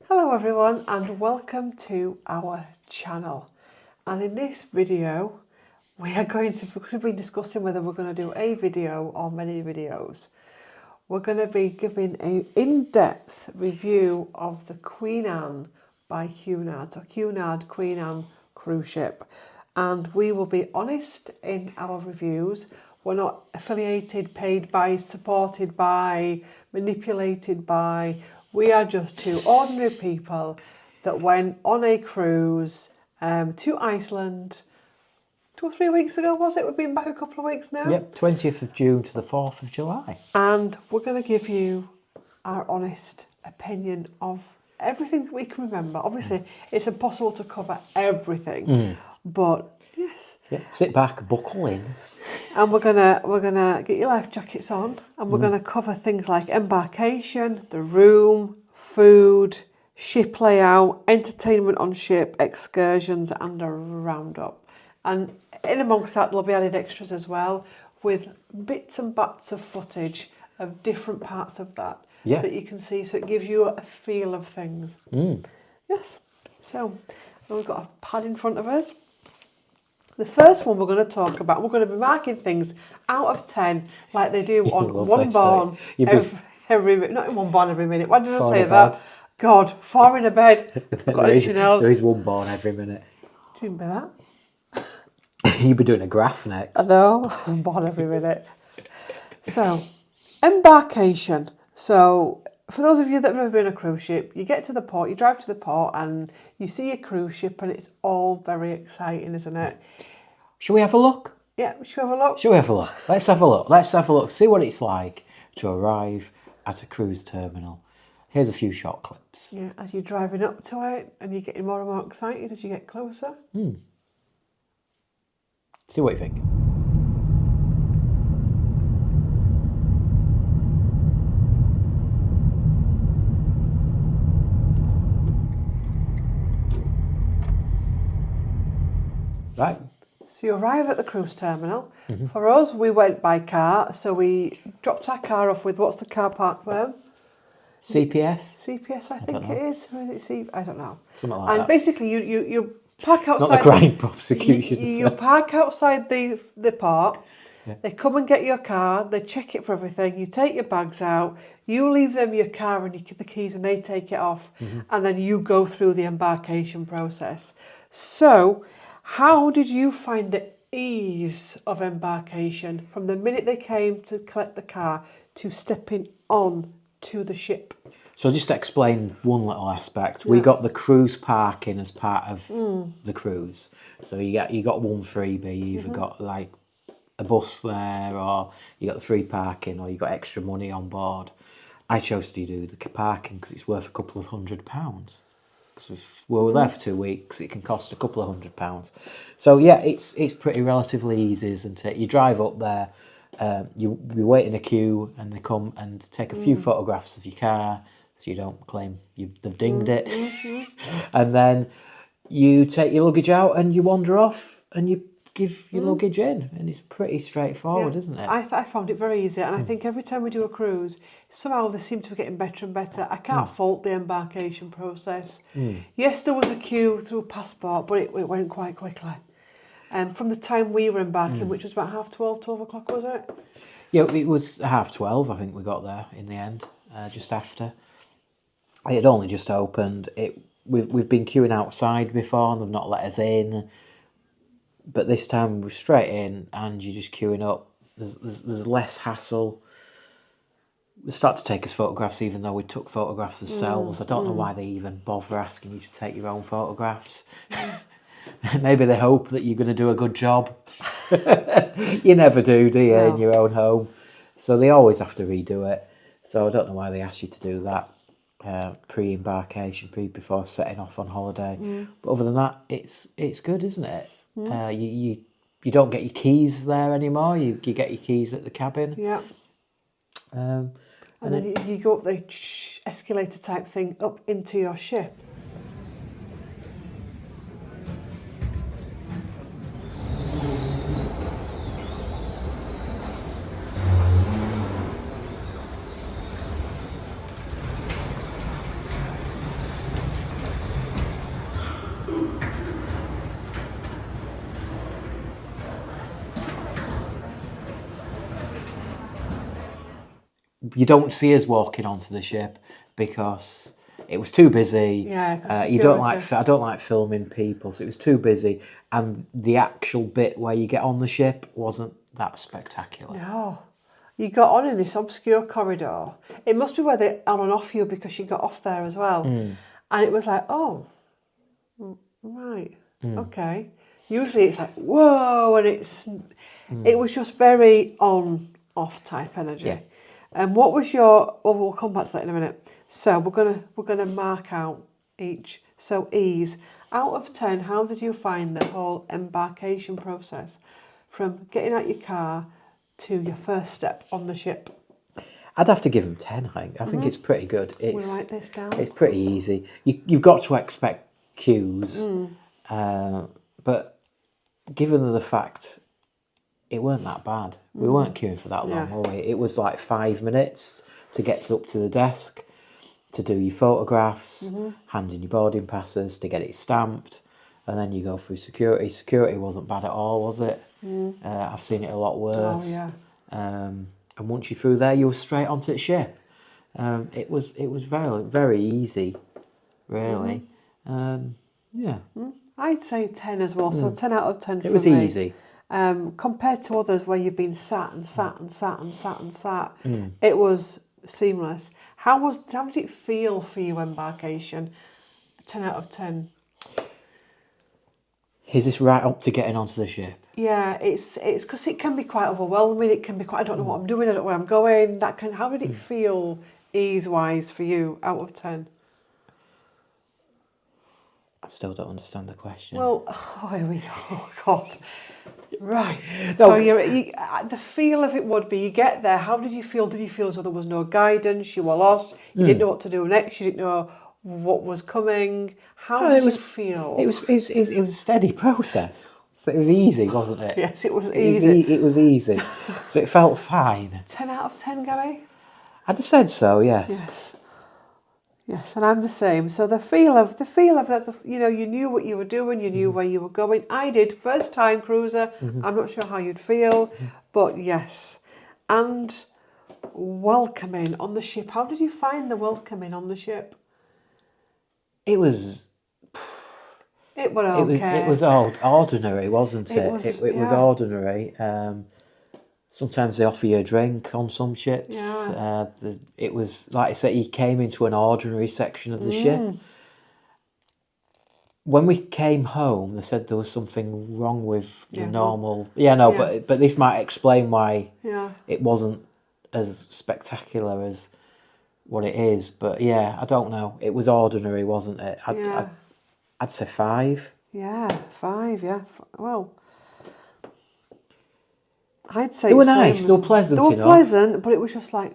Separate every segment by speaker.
Speaker 1: Hello everyone and welcome to our channel. And in this video we are going to, because we've been discussing whether we're going to do a video or many videos, we're going to be giving an in-depth review of the Queen Anne by Cunard. So Cunard Queen Anne cruise ship. And we will be honest in our reviews. We're not affiliated, paid by, supported by, manipulated by. We are just two ordinary people that went on a cruise to Iceland 2 or 3 weeks ago, was it? We've been back a couple of weeks now.
Speaker 2: Yep, 20th of June to the 4th of July.
Speaker 1: And we're going to give you our honest opinion of everything that we can remember. Obviously, it's impossible to cover everything, but yes.
Speaker 2: Yep, sit back, buckle in.
Speaker 1: And we're gonna get your life jackets on, and we're gonna cover things like embarkation, the room, food, ship layout, entertainment on ship, excursions, and a roundup. And in amongst that, there'll be added extras as well, with bits and bats of footage of different parts of that that you can see, so it gives you a feel of things. Yes. So we've got a pad in front of us. The first one we're going to talk about, we're going to be marking things out of 10, like they do on One Born every minute. Not in One Born every minute. Why did I say that? God, 4 in a bed.
Speaker 2: There is one born every minute.
Speaker 1: Do you remember that?
Speaker 2: You'll be doing a graph next.
Speaker 1: I know, I'm born every minute. So, embarkation. So, for those of you that have never been on a cruise ship, you get to the port, you drive to the port and you see a cruise ship and it's all very exciting, isn't it?
Speaker 2: Shall we have a look?
Speaker 1: Yeah, shall we have a look?
Speaker 2: Shall we have a look? Let's have a look. Let's have a look. See what it's like to arrive at a cruise terminal. Here's a few short clips.
Speaker 1: Yeah, as you're driving up to it and you're getting more and more excited as you get closer.
Speaker 2: See what you think. Right.
Speaker 1: So you arrive at the cruise terminal. For us, we went by car, so we dropped our car off with, what's the car park firm?
Speaker 2: CPS?
Speaker 1: CPS, I think it is. Or is it C? I don't know.
Speaker 2: Something like that.
Speaker 1: And basically, you park outside.
Speaker 2: It's not the crime prosecution.
Speaker 1: You park outside the park. Yeah. They come and get your car. They check it for everything. You take your bags out. You leave them your car and the keys, and they take it off. And then you go through the embarkation process. So, how did you find the ease of embarkation from the minute they came to collect the car to stepping on to the ship?
Speaker 2: So just to explain one little aspect, we got the cruise parking as part of the cruise. So you got one freebie. You either got like a bus there, or you got the free parking, or you got extra money on board. I chose to do the parking because it's worth a couple of £100. Because we were there for 2 weeks, it can cost a couple of £100. So yeah, it's pretty relatively easy, isn't it? You drive up there, you wait in a queue, and they come and take a few photographs of your car, so you don't claim they've dinged it. And then you take your luggage out and you wander off and you give your luggage in, and it's pretty straightforward, isn't it?
Speaker 1: I found it very easy, and I think every time we do a cruise, somehow they seem to be getting better and better. I can't fault the embarkation process. Yes, there was a queue through passport, but it went quite quickly. From the time we were embarking, which was about 12 o'clock, was it?
Speaker 2: Yeah, it was 12:30, I think we got there in the end, just after. It had only just opened. We've been queuing outside before, and they've not let us in. But this time we're straight in, and you're just queuing up. There's less hassle. They start to take us photographs, even though we took photographs ourselves. I don't know why they even bother asking you to take your own photographs. Maybe they hope that you're going to do a good job. You never do you, no. In your own home? So they always have to redo it. So I don't know why they ask you to do that pre-embarkation, before setting off on holiday. But other than that, it's good, isn't it? You don't get your keys there anymore. You get your keys at the cabin. Yeah.
Speaker 1: And then you go up the escalator type thing up into your ship.
Speaker 2: you don't see us walking onto the ship because it was too busy.
Speaker 1: Yeah, 'cause
Speaker 2: you don't
Speaker 1: security.
Speaker 2: I don't like filming people, so it was too busy, and the actual bit where you get on the ship wasn't that spectacular.
Speaker 1: No. You got on in this obscure corridor. It must be where they on and off you because you got off there as well. And it was like, oh, right, okay. Usually it's like, whoa, and it was just very on-off type energy.
Speaker 2: Yeah.
Speaker 1: And what was your? Well, we'll come back to that in a minute. So we're gonna mark out each. So ease. Out of 10, how did you find the whole embarkation process, from getting out your car to your first step on the ship?
Speaker 2: I'd have to give them 10. I think it's pretty good.
Speaker 1: We'll write this down.
Speaker 2: It's pretty easy. You've got to expect queues, but given the fact it weren't that bad, we weren't queuing for that long, were we? It was like 5 minutes to get up to the desk, to do your photographs, hand in your boarding passes, to get it stamped, and then you go through security. Security wasn't bad at all, was it? I've seen it a lot worse.
Speaker 1: Oh yeah.
Speaker 2: And once you're through there, you were straight onto the ship. It was very, very easy, really. Yeah.
Speaker 1: I'd say 10 as well. So 10 out of 10 for me.
Speaker 2: It was easy.
Speaker 1: Compared to others where you've been sat and sat and sat and sat and sat, it was seamless. How did it feel for you, embarkation? 10 out of 10.
Speaker 2: Is this right up to getting onto the ship?
Speaker 1: Yeah, it's because it can be quite overwhelming. It can be quite, I don't know what I'm doing, I don't know where I'm going. How did it feel ease-wise for you out of 10?
Speaker 2: I still don't understand the question.
Speaker 1: Well, here we go. Oh, God. Right. So the feel of it would be, you get there, how did you feel? Did you feel as though there was no guidance, you were lost, you didn't know what to do next, you didn't know what was coming? How did you feel?
Speaker 2: It was a steady process. So it was easy, wasn't it?
Speaker 1: Yes, it was easy.
Speaker 2: It was easy. So it felt fine.
Speaker 1: 10 out of 10, Gary?
Speaker 2: I'd have said so, yes.
Speaker 1: Yes, and I'm the same. So the feel of that, you knew what you were doing, you knew where you were going. I did, first time cruiser. I'm not sure how you'd feel, but yes. And welcoming on the ship. How did you find the welcoming on the ship?
Speaker 2: It was
Speaker 1: okay.
Speaker 2: It was ordinary, wasn't it? It was
Speaker 1: yeah.
Speaker 2: ordinary. Sometimes they offer you a drink on some ships.
Speaker 1: Yeah.
Speaker 2: It was, like I said, you came into an ordinary section of the ship. When we came home, they said there was something wrong with the normal... But this might explain why it wasn't as spectacular as what it is. But yeah, I don't know. It was ordinary, wasn't it? I'd say 5.
Speaker 1: Yeah, 5, yeah. Well... I'd say
Speaker 2: they were nice, they were pleasant.
Speaker 1: They were pleasant, but it was just like,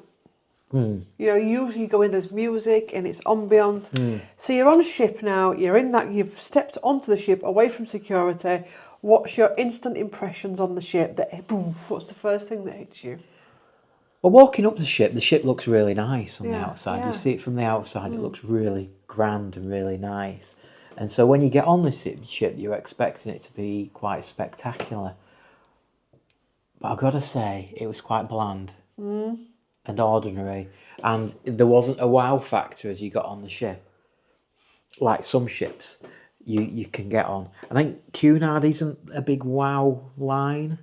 Speaker 1: usually you go in, there's music and it's ambience. So you're on a ship now, you're in that, you've stepped onto the ship, away from security. What's your instant impressions on the ship? What's the first thing that hits you?
Speaker 2: Well, walking up the ship looks really nice on the outside.
Speaker 1: Yeah.
Speaker 2: You see it from the outside, it looks really grand and really nice. And so when you get on the ship, you're expecting it to be quite spectacular. But I've got to say, it was quite bland and ordinary. And there wasn't a wow factor as you got on the ship. Like some ships you can get on. I think Cunard isn't a big wow line.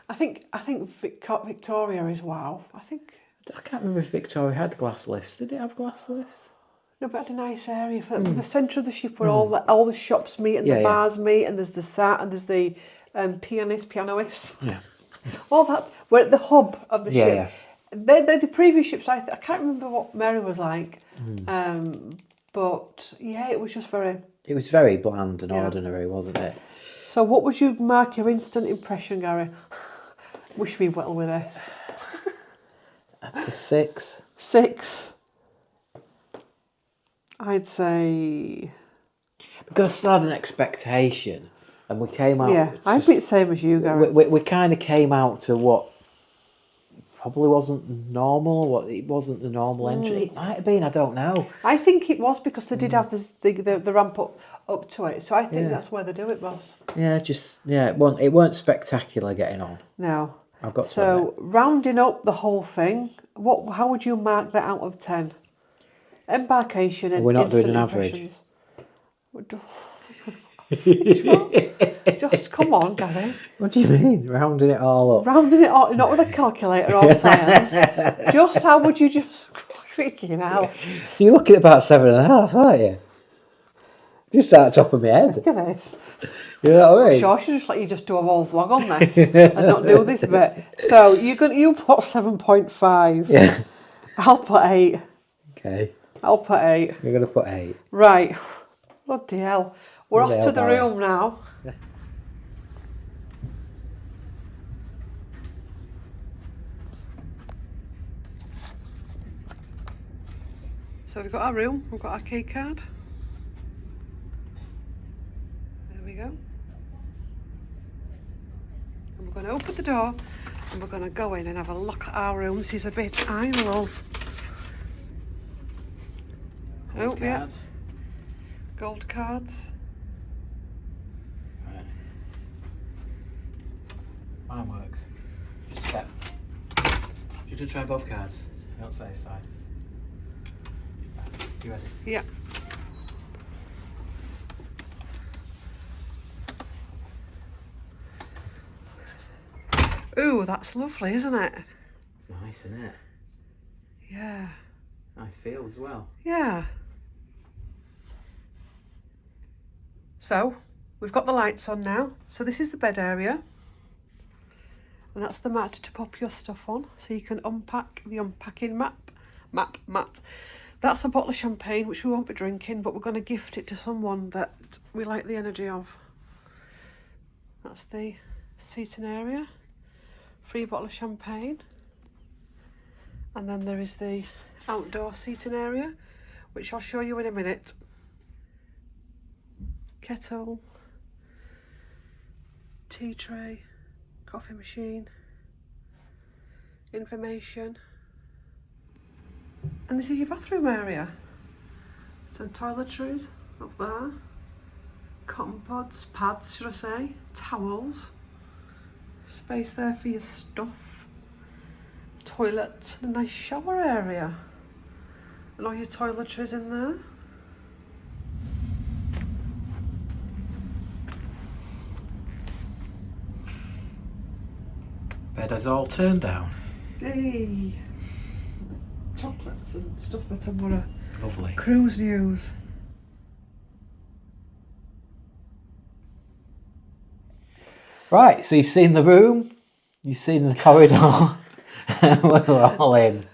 Speaker 1: I think Victoria is wow. I
Speaker 2: can't remember if Victoria had glass lifts. Did it have glass lifts?
Speaker 1: No, but it had a nice area for the centre of the ship where all the shops meet and the bars meet, and there's the sat and there's the pianists. Yeah. All that, we're at the hub of the ship. Yeah. The previous ships, I can't remember what Mary was like, but yeah, it was just very...
Speaker 2: It was very bland and ordinary, wasn't it?
Speaker 1: So what would you mark your instant impression, Gary? We should be well with this.
Speaker 2: That's a 6.
Speaker 1: 6. I'd say...
Speaker 2: Because I still had an expectation. And we came out...
Speaker 1: Yeah, I'd be the same as you, Gary.
Speaker 2: We kind of came out to what probably wasn't normal. It wasn't the normal entry. It might have been, I don't know.
Speaker 1: I think it was because they did have the ramp up to it. So I think that's where they do it, boss.
Speaker 2: Yeah, it weren't spectacular getting on.
Speaker 1: No.
Speaker 2: I've got to
Speaker 1: So rounding up the whole thing, how would you mark that out of 10? Embarkation and
Speaker 2: We're not doing
Speaker 1: instant
Speaker 2: an average.
Speaker 1: impressions. Just come on, Gary.
Speaker 2: What do you mean? Rounding it all up?
Speaker 1: Rounding it up, not with a calculator or science. Just how would you just freaking out?
Speaker 2: So you're looking at about 7.5, aren't you? Just at the top of my head.
Speaker 1: Look at this.
Speaker 2: You know what I mean?
Speaker 1: Sure, I should just let you just do a whole vlog on this and not do this bit. So you put 7.5.
Speaker 2: Yeah.
Speaker 1: I'll put 8.
Speaker 2: Okay.
Speaker 1: I'll put 8.
Speaker 2: You're going to put 8.
Speaker 1: Right. Bloody hell. We're
Speaker 2: Bloody
Speaker 1: off
Speaker 2: hell,
Speaker 1: to the
Speaker 2: Barry.
Speaker 1: room now. So we've got our room, we've got our key card. There we go. And we're going to open the door and we're going to go in and have a look at our room. This is a bit I love. Oh, yeah.
Speaker 2: Cards.
Speaker 1: Gold cards.
Speaker 2: Right. Mine works. Just step. You should try both cards. You're on the safe side. You ready?
Speaker 1: Yeah. Ooh, that's lovely, isn't it?
Speaker 2: It's nice, isn't it?
Speaker 1: Yeah.
Speaker 2: Nice feel as well.
Speaker 1: Yeah. So, we've got the lights on now. So this is the bed area. And that's the mat to pop your stuff on. So you can unpack the unpacking mat. That's a bottle of champagne, which we won't be drinking, but we're going to gift it to someone that we like the energy of. That's the seating area. Free bottle of champagne. And then there is the outdoor seating area, which I'll show you in a minute. Kettle, tea tray, coffee machine, information. And this is your bathroom area. Some toiletries up there. Cotton pads should I say, towels. Space there for your stuff. Toilet, a nice shower area. And all your toiletries in there.
Speaker 2: Bed has all turned down.
Speaker 1: Hey! Chocolates and stuff for tomorrow.
Speaker 2: Lovely.
Speaker 1: Cruise news.
Speaker 2: Right, so you've seen the room, you've seen the corridor, we're all in.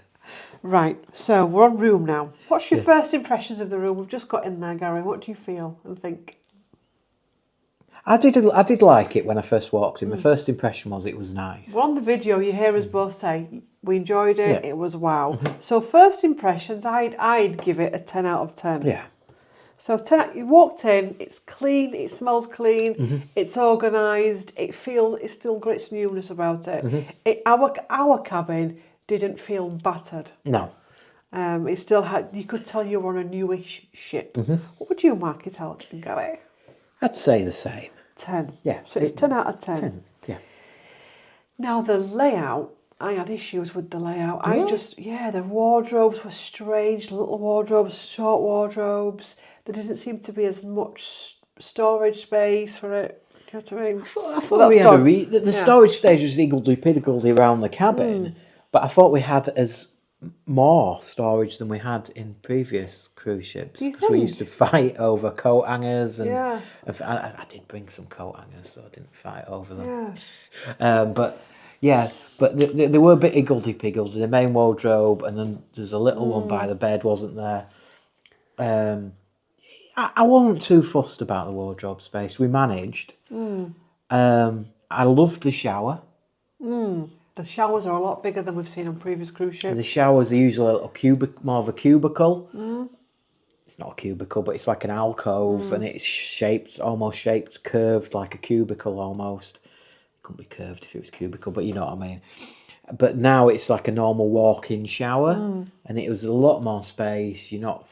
Speaker 1: Right, so we're on room now. What's your first impressions of the room? We've just got in there, Gary. What do you feel and think?
Speaker 2: I did like it when I first walked in. My first impression was it was nice.
Speaker 1: Well, on the video, you hear us both say we enjoyed it.
Speaker 2: Yeah.
Speaker 1: It was wow. So first impressions, I'd give it a 10 out of 10.
Speaker 2: Yeah.
Speaker 1: So 10, you walked in. It's clean. It smells clean. It's organised. It's still got its newness about it. Our cabin didn't feel battered.
Speaker 2: No.
Speaker 1: It still had. You could tell you were on a newish ship. What would you mark it out, Gary?
Speaker 2: I'd say the same.
Speaker 1: 10.
Speaker 2: Yeah.
Speaker 1: So it's 10 out of 10.
Speaker 2: 10. Yeah.
Speaker 1: Now the layout, I had issues with the layout. The wardrobes were strange, little wardrobes, short wardrobes. There didn't seem to be as much storage space for it. Do you know what I mean?
Speaker 2: I thought we had the storage stage was higgledy-piggledy around the cabin, but I thought we had as more storage than we had in previous cruise ships, because we used to fight over coat hangers and I did bring some coat hangers, so I didn't fight over them. But they were a bit higgledy-piggledy. The main wardrobe, and then there's a little one by the bed, wasn't there? I wasn't too fussed about the wardrobe space. We managed. I loved the shower.
Speaker 1: The showers are a lot bigger than we've seen on previous cruise ships.
Speaker 2: The showers are usually a little more of a cubicle. It's not a cubicle, but it's like an alcove, and it's almost shaped, curved like a cubicle almost. It couldn't be curved if it was cubicle, but you know what I mean. But now it's like a normal walk-in shower, and it was a lot more space. You're not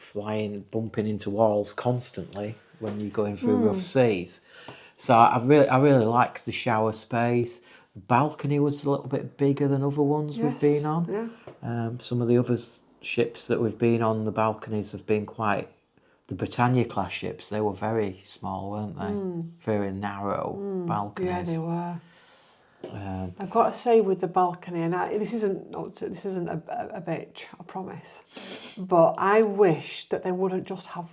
Speaker 2: bumping into walls constantly when you're going through rough seas. So I really like the shower space. The balcony was a little bit bigger than other ones we've been on.
Speaker 1: Yeah.
Speaker 2: Some of the other ships that we've been on, the balconies have been quite... The Britannia class ships, they were very small, weren't they? Very narrow balconies.
Speaker 1: Yeah, they were. I've got to say with the balcony, and this isn't a bitch, I promise, but I wish that they wouldn't just have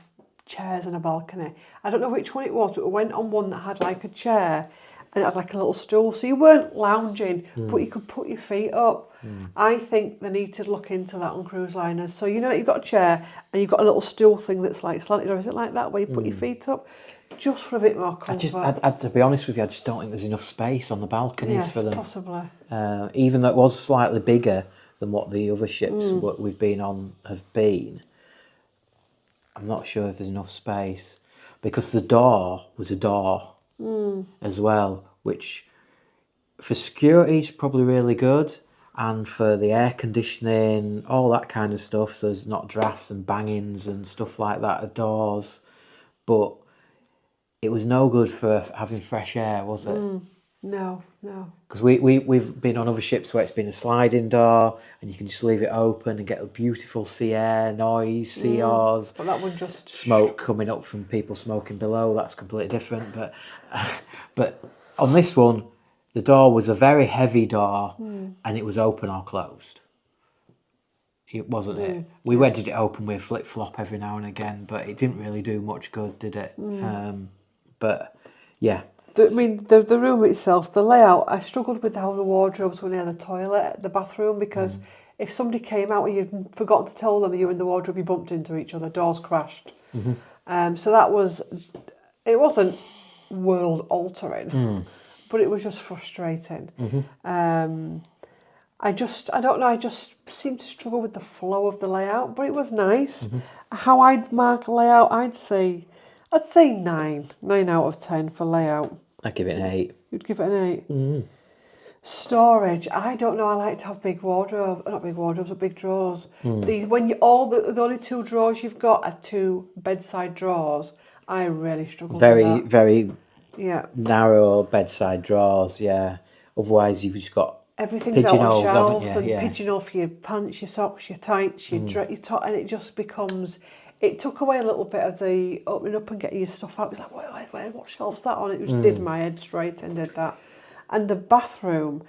Speaker 1: chairs and a balcony. I don't know which one it was, but we went on one that had like a chair and it had like a little stool, so you weren't lounging, but you could put your feet up. I think they need to look into that on cruise liners. So you know that you've got a chair and you've got a little stool thing that's like slanted, or is it like that where you put your feet up? Just for a bit more comfort.
Speaker 2: To be honest with you, I just don't think there's enough space on the balconies for them.
Speaker 1: Possibly.
Speaker 2: Even though it was slightly bigger than what the other ships what we've been on have been, I'm not sure if there's enough space. Because the door was a door as well, which for security is probably really good, and for the air conditioning, all that kind of stuff, so there's not drafts and bangings and stuff like that at doors. But it was no good for having fresh air, was it?
Speaker 1: No.
Speaker 2: Because we've been on other ships where it's been a sliding door and you can just leave it open and get a beautiful sea air, noise, sea oars.
Speaker 1: But that one just...
Speaker 2: Smoke coming up from people smoking below, that's completely different. But on this one, the door was a very heavy door and it was open or closed. It wasn't it? We wedged it open with a flip-flop every now and again, but it didn't really do much good, did it? But yeah.
Speaker 1: The room itself, the layout, I struggled with how the wardrobes were near the toilet, the bathroom, because if somebody came out and you'd forgotten to tell them you were in the wardrobe, you bumped into each other, doors crashed. So that was, it wasn't world altering, but it was just frustrating. I don't know, I just seemed to struggle with the flow of the layout, but it was nice. How I'd mark a layout, I'd say 9 out of 10 for layout.
Speaker 2: I'd give it an 8.
Speaker 1: You'd give it an 8? Storage, I don't know, I like to have big wardrobes, not big wardrobes, but big drawers. The only 2 drawers you've got are 2 bedside drawers. I really struggle with that.
Speaker 2: Very narrow bedside drawers, Otherwise you've just got
Speaker 1: everything's out on shelves and
Speaker 2: Yeah.
Speaker 1: pigeonhole for your pants, your socks, your tights, your top, and it just becomes... It took away a little bit of the opening up and getting your stuff out. It was like, what shelf's that on? It just did my head straight and did that. And the bathroom,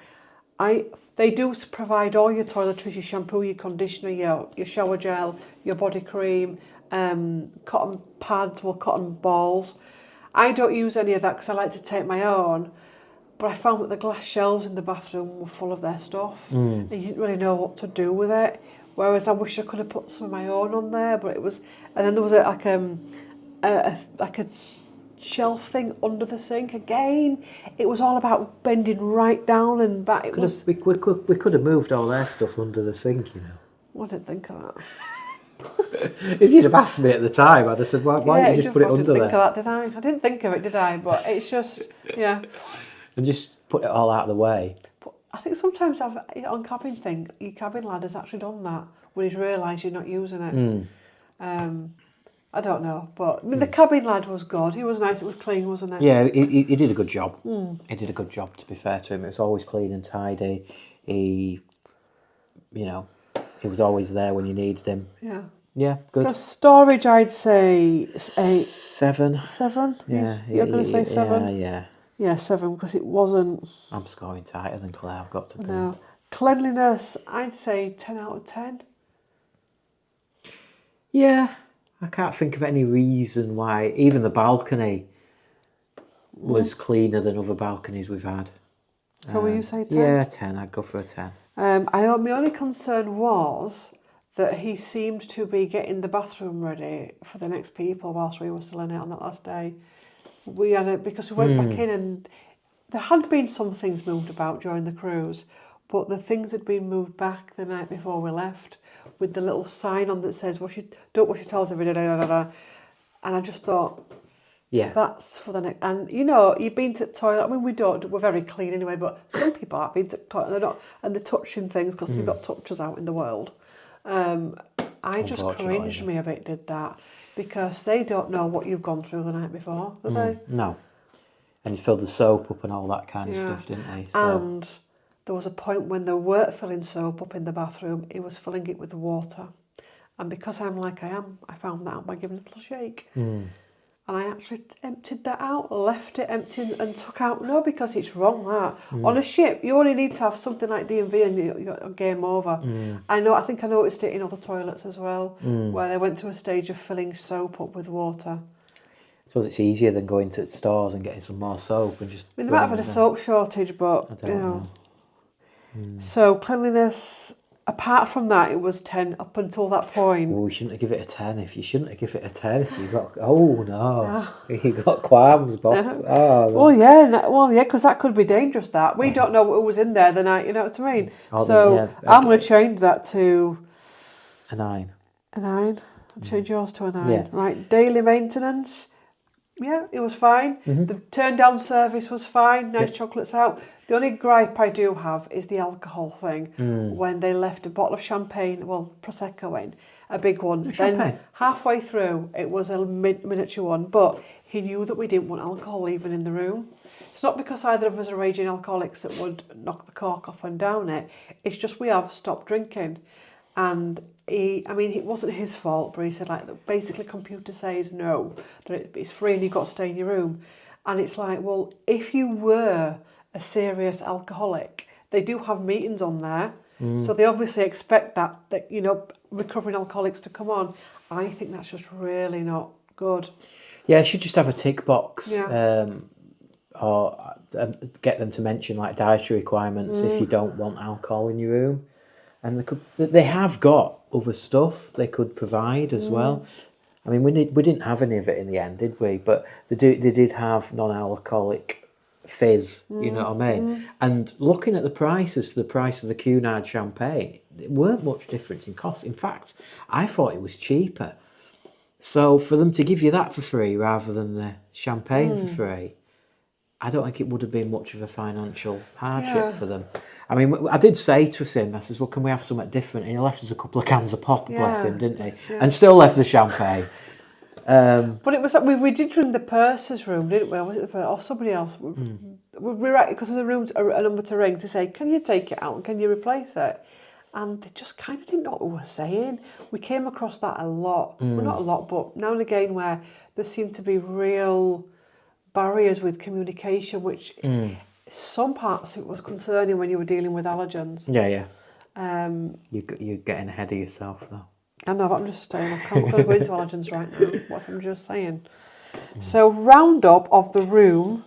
Speaker 1: they do provide all your toiletries, your shampoo, your conditioner, your shower gel, your body cream, cotton pads, cotton balls. I don't use any of that because I like to take my own. But I found that the glass shelves in the bathroom were full of their stuff. And you didn't really know what to do with it. Whereas I wish I could have put some of my own on there, but it was... And then there was a shelf thing under the sink. Again, it was all about bending right down and back.
Speaker 2: We could have moved all their stuff under the sink, you know.
Speaker 1: I didn't think of that.
Speaker 2: If you'd have asked me at the time, I'd have said, why don't you just put it under there?
Speaker 1: I didn't think of that, did I? I didn't think of it, did I? But it's just,
Speaker 2: And just put it all out of the way.
Speaker 1: I think sometimes on cabin thing, your cabin lad has actually done that when he's realised you're not using it. I don't know, but I mean, the cabin lad was good. He was nice. It was clean, wasn't it?
Speaker 2: Yeah, he did a good job. He did a good job, to be fair to him. It was always clean and tidy. He was always there when you needed him.
Speaker 1: Yeah.
Speaker 2: Yeah, good.
Speaker 1: For storage, I'd say 8.
Speaker 2: 7.
Speaker 1: 7?
Speaker 2: Yeah.
Speaker 1: You're going to say 7?
Speaker 2: Yeah.
Speaker 1: Yeah, 7, because it wasn't...
Speaker 2: I'm scoring tighter than Claire, I've got to be.
Speaker 1: No. Cleanliness, I'd say 10 out of 10.
Speaker 2: Yeah, I can't think of any reason why. Even the balcony was cleaner than other balconies we've had.
Speaker 1: So will you say 10?
Speaker 2: Yeah, 10. I'd go for a 10.
Speaker 1: My only concern was that he seemed to be getting the bathroom ready for the next people whilst we were still in it on that last day. Because we went back in and there had been some things moved about during the cruise, but the things had been moved back the night before we left with the little sign on that says, don't wash your towels every day, And I just thought, that's for the next... And, you've been to the toilet. I mean, we're very clean anyway, but some people have been to the toilet and they're touching things because they've got touchers out in the world. I just cringed me a bit, did that. Because they don't know what you've gone through the night before, do they?
Speaker 2: No. And you filled the soap up and all that kind of
Speaker 1: Yeah.
Speaker 2: stuff, didn't he? So,
Speaker 1: And there was a point when they weren't filling soap up in the bathroom, he was filling it with water. And because I'm like I am, I found that out by giving it a little shake. And I actually emptied that out, left it empty and took out. No, because it's wrong that. On a ship, you only need to have something like D&V and you're game over. I think I noticed it in other toilets as well, where they went through a stage of filling soap up with water.
Speaker 2: I suppose it's easier than going to stores and getting some more soap and just...
Speaker 1: I mean, they might have had a soap shortage, but,
Speaker 2: I don't know.
Speaker 1: So cleanliness, apart from that, it was 10 up until that point.
Speaker 2: Oh, you shouldn't have given it a 10 if you shouldn't have given it a 10 if you got... Oh, no. You got qualms, boss. Oh,
Speaker 1: Well, yeah, because that could be dangerous, that. We don't know who was in there the night, you know what I mean?
Speaker 2: Oh,
Speaker 1: So
Speaker 2: yeah.
Speaker 1: I'm going to change that to
Speaker 2: a 9.
Speaker 1: a 9. I'll change yours to a 9.
Speaker 2: Yeah.
Speaker 1: Right, daily maintenance. Yeah, it was fine. The turn down service was fine. Nice chocolates out. The only gripe I do have is the alcohol thing. When they left a bottle of champagne, well, Prosecco in, a big one. Then halfway through, it was a miniature one, but he knew that we didn't want alcohol even in the room. It's not because either of us are raging alcoholics that would knock the cork off and down it. It's just we have stopped drinking. And it wasn't his fault, but he said, like, basically computer says no, that it's free and you've got to stay in your room. And it's like, well, if you were a serious alcoholic, they do have meetings on there. So they obviously expect that, recovering alcoholics to come on. I think that's just really not good.
Speaker 2: Yeah, I should just have a tick box.
Speaker 1: Yeah.
Speaker 2: Or get them to mention, like, dietary requirements if you don't want alcohol in your room. And they have got other stuff they could provide as well. I mean, we didn't have any of it in the end, did we? But they did have non-alcoholic fizz. You know what I mean? And looking at the price of the Cunard champagne, there weren't much difference in cost. In fact, I thought it was cheaper. So for them to give you that for free rather than the champagne for free, I don't think it would have been much of a financial hardship for them. I mean, I did say to him, I says, well, can we have something different? And he left us a couple of cans of pop, bless him, didn't he? Yeah. And still left the champagne.
Speaker 1: But it was like we did ring the purser's room, didn't we? Or was it the purser or somebody else? We were because the room's a number to ring to say, can you take it out and can you replace it? And they just kind of didn't know what we were saying. We came across that a lot. Well, not a lot, but now and again where there seemed to be real barriers with communication, which some parts it was concerning when you were dealing with allergens.
Speaker 2: Yeah. You're getting ahead of yourself, though.
Speaker 1: I know, but I'm just saying, I'm not going to go into allergens right now. What I'm just saying. So, roundup of the room.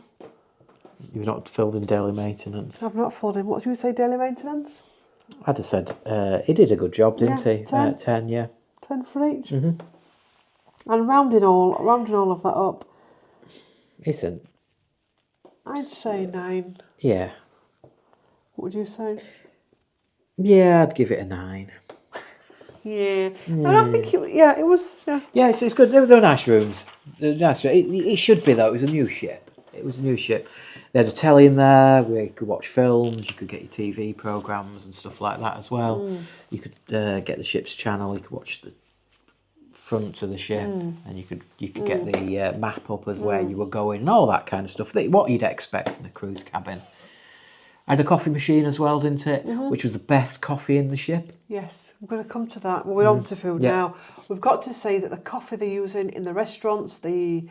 Speaker 2: You've not filled in daily maintenance.
Speaker 1: I've not filled in. What do you say, daily maintenance?
Speaker 2: I'd have said he did a good job, didn't he?
Speaker 1: 10.
Speaker 2: 10, yeah.
Speaker 1: 10 for each. And rounding all of that up.
Speaker 2: Isn't.
Speaker 1: I'd say 9.
Speaker 2: Yeah.
Speaker 1: What would you say?
Speaker 2: Yeah, I'd give it a 9.
Speaker 1: Yeah. I don't think it was.
Speaker 2: Yeah, it's good. They were nice rooms. Nice. It should be, though. It was a new ship. They had a telly in there where you could watch films, you could get your TV programmes and stuff like that as well. You could get the ship's channel, you could watch the front of the ship, and you could get the map up of where you were going and all that kind of stuff. What you'd expect in a cruise cabin. Had a coffee machine as well, didn't it? Which was the best coffee in the ship.
Speaker 1: Yes, I'm going to come to that. Well, we're on to food now. We've got to say that the coffee they're using in the restaurants, the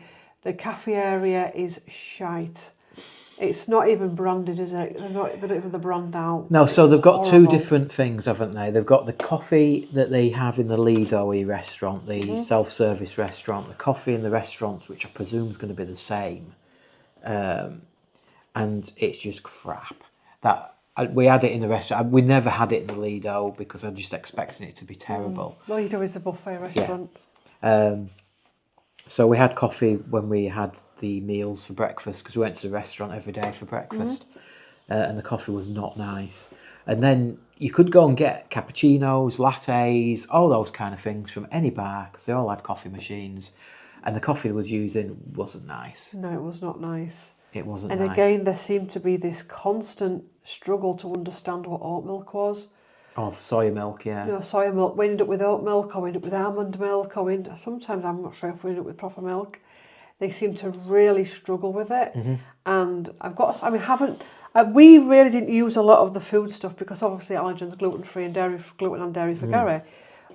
Speaker 1: cafe area is shite. It's not even branded, is it? They don't even the brand out.
Speaker 2: No, so they've got
Speaker 1: horrible.
Speaker 2: 2 different things, haven't they? They've got the coffee that they have in the Lido restaurant, the self-service restaurant, the coffee in the restaurants, which I presume is going to be the same. And it's just crap. We had it in the restaurant. We never had it in the Lido because I'm just expecting it to be terrible.
Speaker 1: Lido is a buffet restaurant.
Speaker 2: Yeah. So we had coffee when we had the meals for breakfast because we went to the restaurant every day for breakfast, and the coffee was not nice. And then you could go and get cappuccinos, lattes, all those kind of things from any bar because they all had coffee machines, and the coffee they was using wasn't nice.
Speaker 1: No, it was not nice.
Speaker 2: It wasn't
Speaker 1: and
Speaker 2: nice.
Speaker 1: And again, there seemed to be this constant struggle to understand what oat milk was.
Speaker 2: Oh, soy milk, yeah.
Speaker 1: No, soy milk. We ended up with oat milk, or we ended up with almond milk, or sometimes I'm not sure if we ended up with proper milk. they seem to really struggle with it. And we really didn't use a lot of the food stuff because obviously allergens, gluten-free and gluten and dairy for Gary.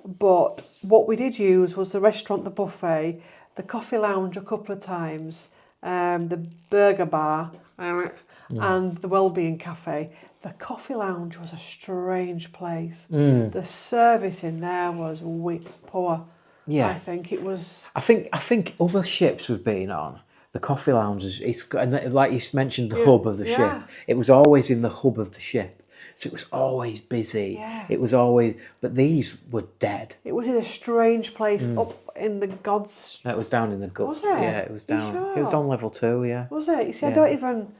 Speaker 1: But what we did use was the restaurant, the buffet, the coffee lounge a couple of times, the burger bar, and the Wellbeing Cafe. The coffee lounge was a strange place. The service in there was poor.
Speaker 2: Yeah.
Speaker 1: I think it was.
Speaker 2: I think other ships we've been on, the coffee lounge and like you mentioned, the hub of the ship. It was always in the hub of the ship, so it was always busy.
Speaker 1: Yeah.
Speaker 2: It was always, but these were dead.
Speaker 1: It was in a strange place up in the gods.
Speaker 2: No, it was down in the gut.
Speaker 1: Was it?
Speaker 2: Yeah, it was down.
Speaker 1: Sure?
Speaker 2: It was on level 2. Yeah.
Speaker 1: Was it? You see, I don't even.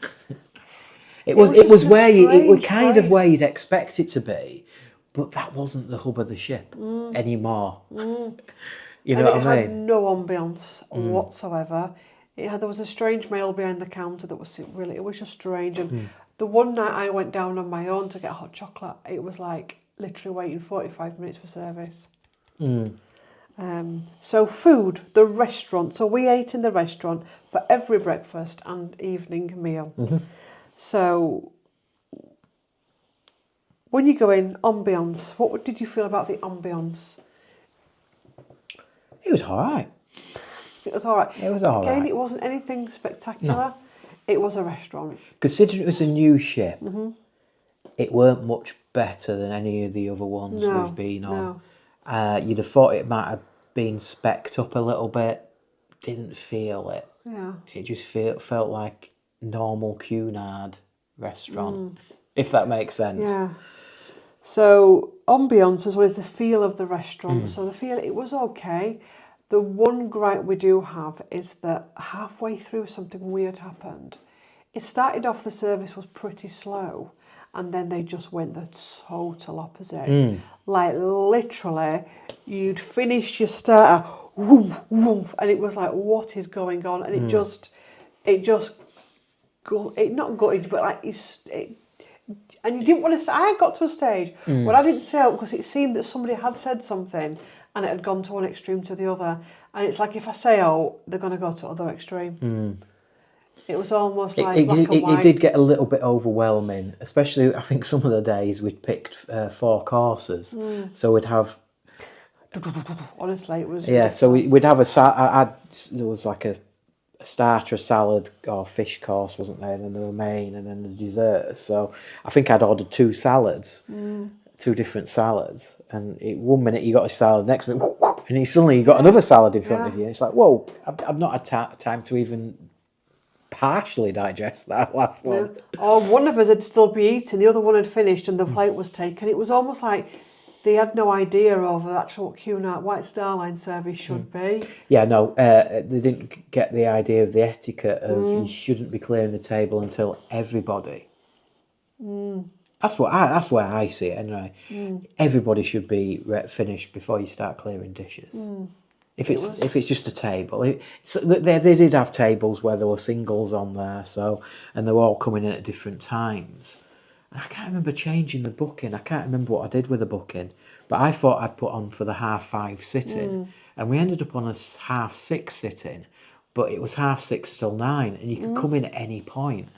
Speaker 2: It was
Speaker 1: just a
Speaker 2: where it was
Speaker 1: strange
Speaker 2: kind of
Speaker 1: place.
Speaker 2: where you'd expect it to be, but that wasn't the hub of the ship anymore. You know what I
Speaker 1: It
Speaker 2: mean?
Speaker 1: had no ambience whatsoever. There was a strange male behind the counter that was really. It was just strange. And the one night I went down on my own to get hot chocolate, it was like literally waiting 45 minutes for service. So food, the restaurant. So we ate in the restaurant for every breakfast and evening meal. So when you go in, ambience, what did you feel about the ambience?
Speaker 2: It was all right.
Speaker 1: It was all right.
Speaker 2: It was all
Speaker 1: Again,
Speaker 2: right.
Speaker 1: it wasn't anything spectacular. It was a restaurant.
Speaker 2: Considering it was a new ship, it weren't much better than any of the other ones
Speaker 1: No,
Speaker 2: we've been on.
Speaker 1: no.
Speaker 2: You'd have thought it might have been specced up a little bit. Didn't feel it.
Speaker 1: Yeah.
Speaker 2: It just felt like normal Cunard restaurant, if that makes sense.
Speaker 1: Yeah. So ambience as well as the feel of the restaurant. So the feel, it was okay. The one gripe we do have is that halfway through something weird happened. It started off, the service was pretty slow, and then they just went the total opposite. Like literally, you'd finished your starter, woof, woof, and it was like, what is going on? And it not gutted, but like and you didn't want to say. I got to a stage where I didn't say out because it seemed that somebody had said something and it had gone to one extreme to the other. And it's like, if I say out, they're going to go to the other extreme. It was almost like
Speaker 2: it did get a little bit overwhelming, especially I think some of the days we'd picked 4 courses, so we'd have.
Speaker 1: Honestly, it was.
Speaker 2: Yeah, so we'd have there was like a starter, a salad or fish course, wasn't there? And then the main, and then the dessert. So I think I'd ordered 2 salads, 2 different salads, and 1 minute you got a salad, next minute, and suddenly you got another salad in front of you. It's like, whoa! I've not had time to even partially digest that last one.
Speaker 1: Or one of us had still be eating, the other one had finished, and the plate was taken. It was almost like they had no idea of actually what Cunard White Star Line service should be.
Speaker 2: Yeah, no, they didn't get the idea of the etiquette of you shouldn't be clearing the table until everybody. That's where I see it anyway. Everybody should be finished before you start clearing dishes. If it's just a table, they did have tables where there were singles on there, and they were all coming in at different times. I can't remember changing the booking. I can't remember what I did with the booking, but I thought I'd put on for the 5:30 sitting, and we ended up on a 6:30 sitting, but it was 6:30 till 9, and you could come in at any point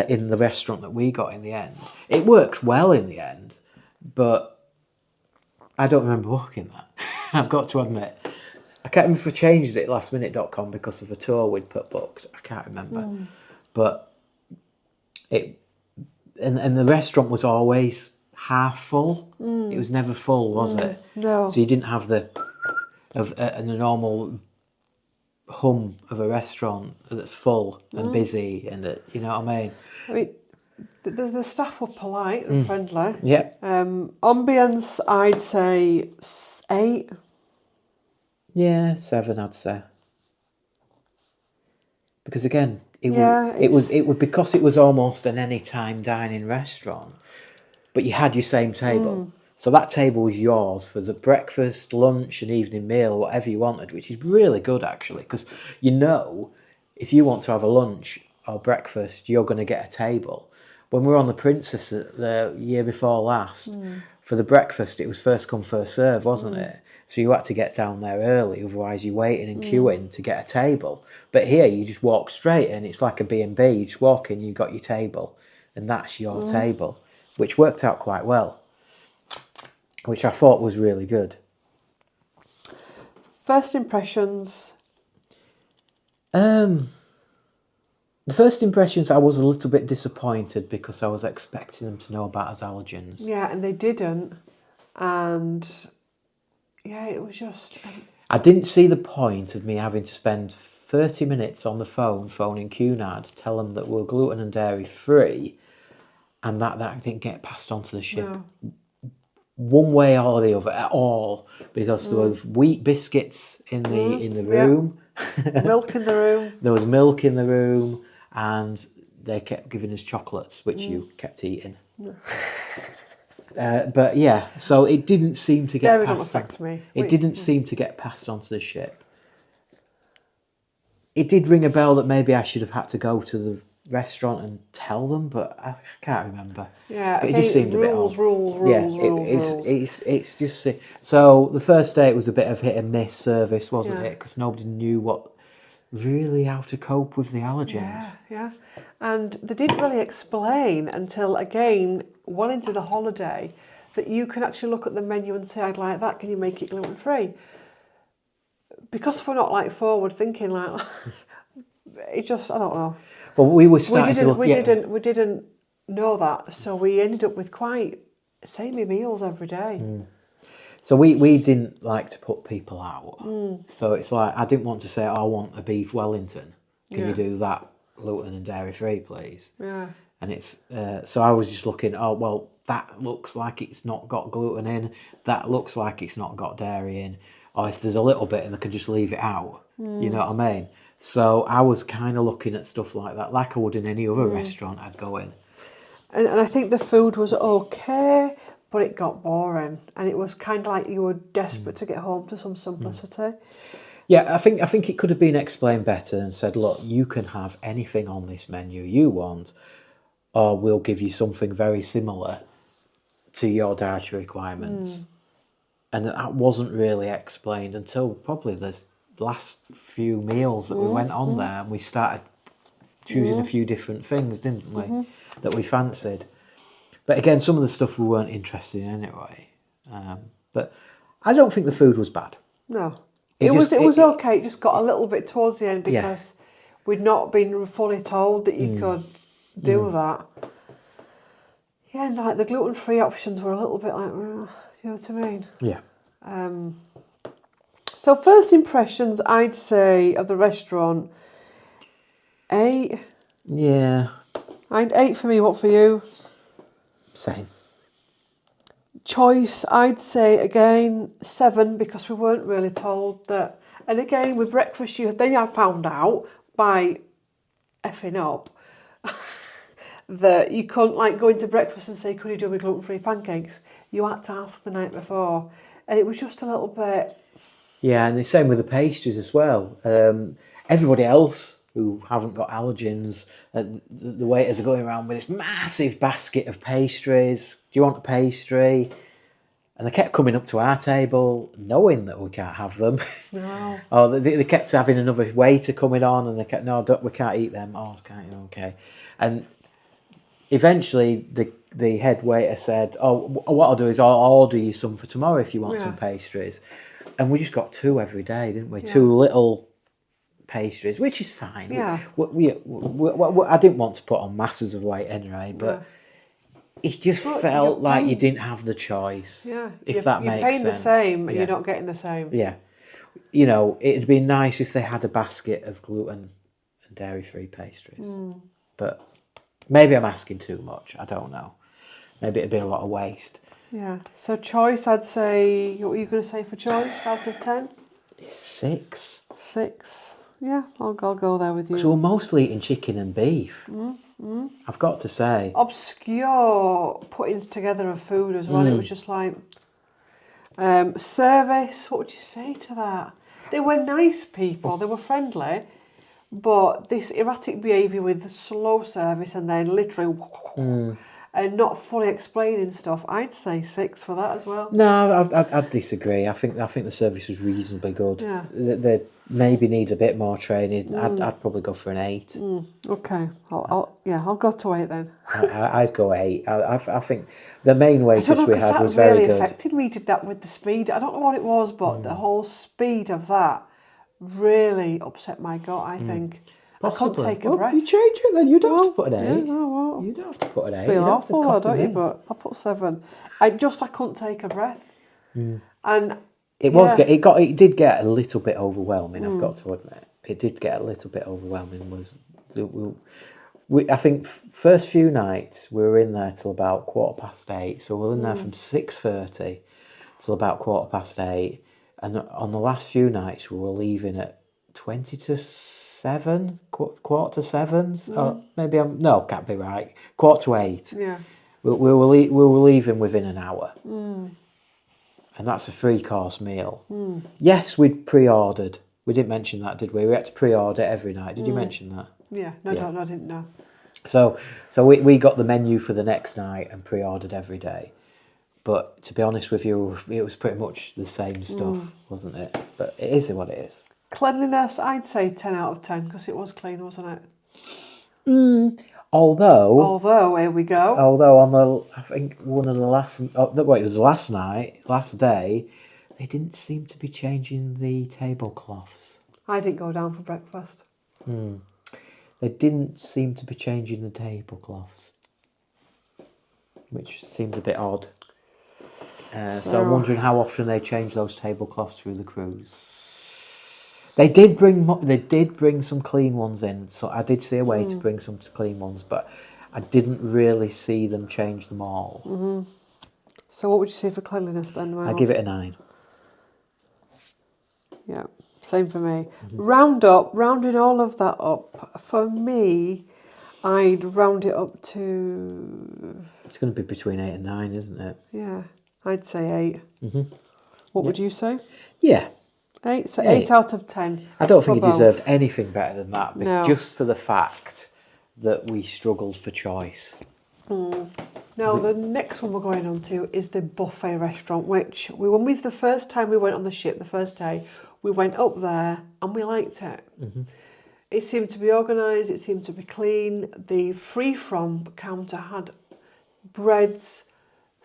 Speaker 2: in the restaurant that we got in the end. It worked well in the end, but I don't remember booking that. I've got to admit. I can't remember if I changed it at lastminute.com because of a tour we'd put booked. I can't remember. But and the restaurant was always half full. It was never full, was it?
Speaker 1: No.
Speaker 2: So you didn't have the normal hum of a restaurant that's full and busy, and you know what I mean.
Speaker 1: I mean, the staff were polite and friendly.
Speaker 2: Yeah.
Speaker 1: Ambience, I'd say 8.
Speaker 2: Yeah, 7, I'd say. Because again, it would because it was almost an anytime dining restaurant, but you had your same table. So that table was yours for the breakfast, lunch, and evening meal, whatever you wanted, which is really good actually, because if you want to have a lunch or breakfast, you're going to get a table. When we were on the Princess the year before last, for the breakfast, it was first come, first serve, wasn't it? So you had to get down there early, otherwise you're waiting and queuing to get a table. But here, you just walk straight in. It's like a B&B. You just walk in, you've got your table, and that's your table, which worked out quite well, which I thought was really good.
Speaker 1: First impressions.
Speaker 2: The first impressions, I was a little bit disappointed because I was expecting them to know about his allergens.
Speaker 1: Yeah, and they didn't. And yeah, it was just...
Speaker 2: I didn't see the point of me having to spend 30 minutes on the phone phoning Cunard to tell them that we're gluten and dairy free, and that didn't get passed on to the ship.
Speaker 1: No.
Speaker 2: One way or the other at all, because there was wheat biscuits in the room.
Speaker 1: Milk in the room.
Speaker 2: There was milk in the room, and they kept giving us chocolates, which you kept eating. No. But yeah, so it didn't seem to get
Speaker 1: Dairy
Speaker 2: passed.
Speaker 1: don't affect me.
Speaker 2: It didn't seem to get passed onto the ship. It did ring a bell that maybe I should have had to go to the restaurant and tell them, but I can't remember.
Speaker 1: Yeah,
Speaker 2: but it just seemed a bit odd.
Speaker 1: Rules.
Speaker 2: It's just so the first day it was a bit of hit and miss service, wasn't
Speaker 1: Yeah.
Speaker 2: it? Because nobody knew how to cope with the allergens.
Speaker 1: Yeah. And they didn't really explain until, again, well into the holiday, that you can actually look at the menu and say, I'd like that, can you make it gluten-free? Because we're not like forward thinking like it just, I don't know.
Speaker 2: But we were starting to look.
Speaker 1: We didn't know that, so we ended up with quite samey meals every day.
Speaker 2: So we didn't like to put people out. So it's like, I didn't want to say, I want a beef Wellington. Can you do that gluten and dairy free, please?
Speaker 1: Yeah.
Speaker 2: And it's so I was just looking. Oh well, that looks like it's not got gluten in. That looks like it's not got dairy in. Or if there's a little bit, and they can just leave it out. You know what I mean? So I was kind of looking at stuff like that, like I would in any other restaurant I'd go in.
Speaker 1: And I think the food was okay, but it got boring, and it was kind of like you were desperate to get home to some simplicity.
Speaker 2: Yeah, I think it could have been explained better and said, look, you can have anything on this menu you want, or we'll give you something very similar to your dietary requirements. And that wasn't really explained until probably the last few meals that we went on there, and we started choosing a few different things, didn't we, that we fancied. But again, some of the stuff we weren't interested in anyway. But I don't think the food was bad.
Speaker 1: No. It was okay. It just got a little bit towards the end because we'd not been fully told that you could do that. Yeah, and like the gluten-free options were a little bit like, you know what I mean?
Speaker 2: Yeah.
Speaker 1: So first impressions, I'd say, of the restaurant, 8.
Speaker 2: Yeah.
Speaker 1: 8 for me. What for you?
Speaker 2: Same.
Speaker 1: Choice, I'd say again 7 because we weren't really told that. And again with breakfast, then I found out by effing up that you couldn't like go into breakfast and say, could you do me gluten-free pancakes? You had to ask the night before, and it was just a little bit.
Speaker 2: Yeah, and the same with the pastries as well. Everybody else who haven't got allergens, the waiters are going around with this massive basket of pastries. Do you want a pastry? And they kept coming up to our table, knowing that we can't have them.
Speaker 1: No.
Speaker 2: Or they kept having another waiter coming on, and they kept, no, we can't eat them. Oh, can't you? Okay. And eventually, the head waiter said, oh, what I'll do is I'll order you some for tomorrow if you want some pastries. And we just got 2 every day, didn't we? Yeah. 2 little pastries, which is fine.
Speaker 1: Yeah.
Speaker 2: We I didn't want to put on masses of weight anyway, but it just felt like you didn't have the choice.
Speaker 1: Yeah.
Speaker 2: If that makes sense.
Speaker 1: You're paying the same, and you're not getting the same.
Speaker 2: Yeah. You know, it'd be nice if they had a basket of gluten and dairy-free pastries. But maybe I'm asking too much. I don't know. Maybe it'd be a lot of waste.
Speaker 1: Yeah. So choice, I'd say, what were you going to say for choice out of 10?
Speaker 2: 6.
Speaker 1: 6. Yeah, I'll go there with you.
Speaker 2: So we're mostly eating chicken and beef. I've got to say.
Speaker 1: Obscure puttings together of food as well. It was just like... service, what would you say to that? They were nice people, they were friendly, but this erratic behaviour with the slow service and then literally... and not fully explaining stuff, I'd say 6 for that as well.
Speaker 2: No, I'd disagree. I think the service was reasonably good.
Speaker 1: Yeah.
Speaker 2: They maybe need a bit more training. I'd probably go for an 8.
Speaker 1: Okay, I'll go to 8 then.
Speaker 2: I'd go 8. I think the main
Speaker 1: I don't know,
Speaker 2: waitress we
Speaker 1: because
Speaker 2: had
Speaker 1: that
Speaker 2: was very
Speaker 1: really
Speaker 2: good.
Speaker 1: affected me, did that with the speed. I don't know what it was, but the whole speed of that really upset my gut, I think.
Speaker 2: Possibly.
Speaker 1: I couldn't take a
Speaker 2: Well,
Speaker 1: breath.
Speaker 2: you change it then. You don't have to put an 8.
Speaker 1: Yeah, no, well,
Speaker 2: You don't have to put an 8.
Speaker 1: feel
Speaker 2: You don't have to
Speaker 1: awful, though,
Speaker 2: copy
Speaker 1: don't you?
Speaker 2: me.
Speaker 1: But I put 7. I couldn't take a breath. And
Speaker 2: It did get a little bit overwhelming. I've got to admit, it did get a little bit overwhelming. I think first few nights we were in there till about 8:15. So we were in there from 6:30 till about 8:15, and on the last few nights we were leaving at 20 to 7, quarter to 7. So maybe can't be right. 7:45.
Speaker 1: yeah.
Speaker 2: We were leaving within an hour. And that's a 3-course meal. Yes, we'd pre-ordered. We didn't mention that, did we? We had to pre-order every night. Did you mention that?
Speaker 1: Yeah, no, I didn't know.
Speaker 2: So we got the menu for the next night and pre-ordered every day. But to be honest with you, it was pretty much the same stuff, wasn't it? But it is what it is.
Speaker 1: Cleanliness, I'd say 10 out of 10, because it was clean, wasn't it?
Speaker 2: Although
Speaker 1: here we go.
Speaker 2: I think one of the last, it was the last day, they didn't seem to be changing the tablecloths.
Speaker 1: I didn't go down for breakfast.
Speaker 2: They didn't seem to be changing the tablecloths, which seemed a bit odd. So I'm wondering how often they change those tablecloths through the cruise. They did bring some clean ones in, so I did see a way to bring some clean ones, but I didn't really see them change them all.
Speaker 1: So what would you say for cleanliness then, Mel?
Speaker 2: I give it a 9.
Speaker 1: Yeah, same for me. Rounding all of that up, for me, I'd round it up to...
Speaker 2: It's going to be between 8 and 9, isn't it?
Speaker 1: Yeah, I'd say 8. What would you say?
Speaker 2: Yeah.
Speaker 1: 8, so 8 out of 10.
Speaker 2: I don't think
Speaker 1: for
Speaker 2: he deserved
Speaker 1: both.
Speaker 2: anything better than that, but
Speaker 1: No.
Speaker 2: just for the fact that we struggled for choice.
Speaker 1: Now, the next one we're going on to is the buffet restaurant, which the first time we went on the ship, the first day, we went up there and we liked it. It seemed to be organised, it seemed to be clean. The free-from counter had breads,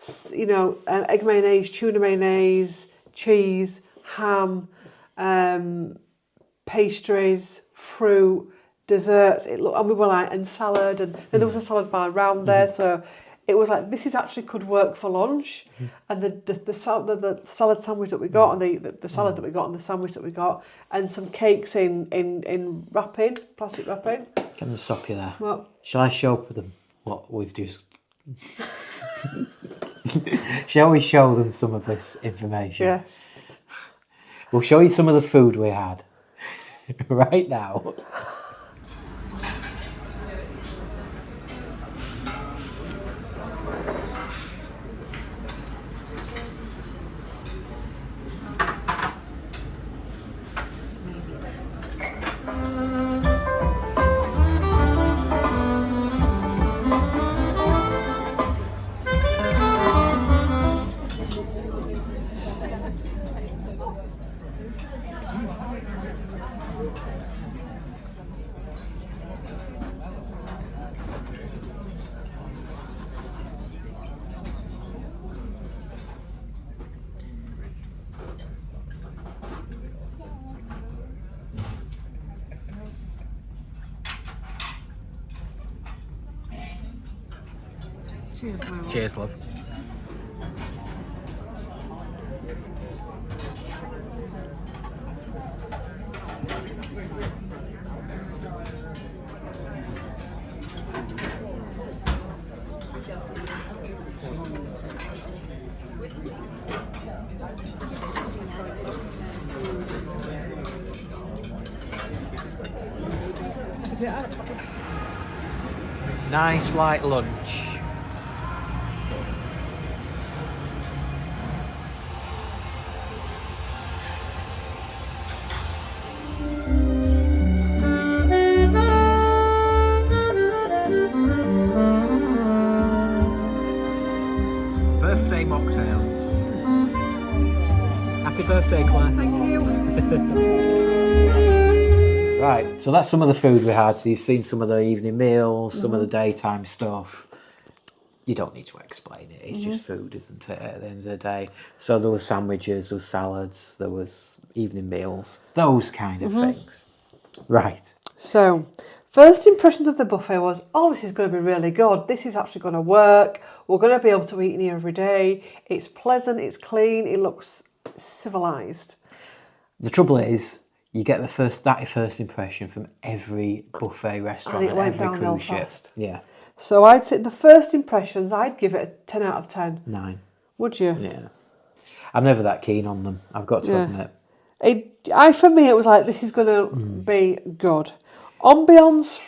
Speaker 1: egg mayonnaise, tuna mayonnaise, cheese, ham, pastries, fruit, desserts. And we were like, and salad, and then there was a salad bar around there. So it was like, this is actually could work for lunch. And the salad sandwich that we got, and the salad that we got, and the sandwich that we got, and some cakes in wrapping, plastic wrapping.
Speaker 2: Can I stop you there?
Speaker 1: What?
Speaker 2: Shall I show them what we've just... Shall we show them some of this information?
Speaker 1: Yes.
Speaker 2: We'll show you some of the food we had right now. Cheers, love. Nice light lunch. Right, so that's some of the food we had. So you've seen some of the evening meals, some of the daytime stuff. You don't need to explain it. It's just food, isn't it, at the end of the day? So there were sandwiches, there was salads, there was evening meals, those kind of things. Right.
Speaker 1: So, first impressions of the buffet was, oh, this is going to be really good. This is actually going to work. We're going to be able to eat in here every day. It's pleasant, it's clean, it looks civilised.
Speaker 2: The trouble is, you get that first impression from every buffet restaurant
Speaker 1: And it went
Speaker 2: every
Speaker 1: downhill
Speaker 2: cruise ship.
Speaker 1: fast.
Speaker 2: Yeah.
Speaker 1: So I'd say the first impressions, I'd give it a 10 out of 10.
Speaker 2: 9.
Speaker 1: Would you?
Speaker 2: Yeah. I'm never that keen on them, I've got to admit.
Speaker 1: For me, it was like, this is going to be good. Ambience,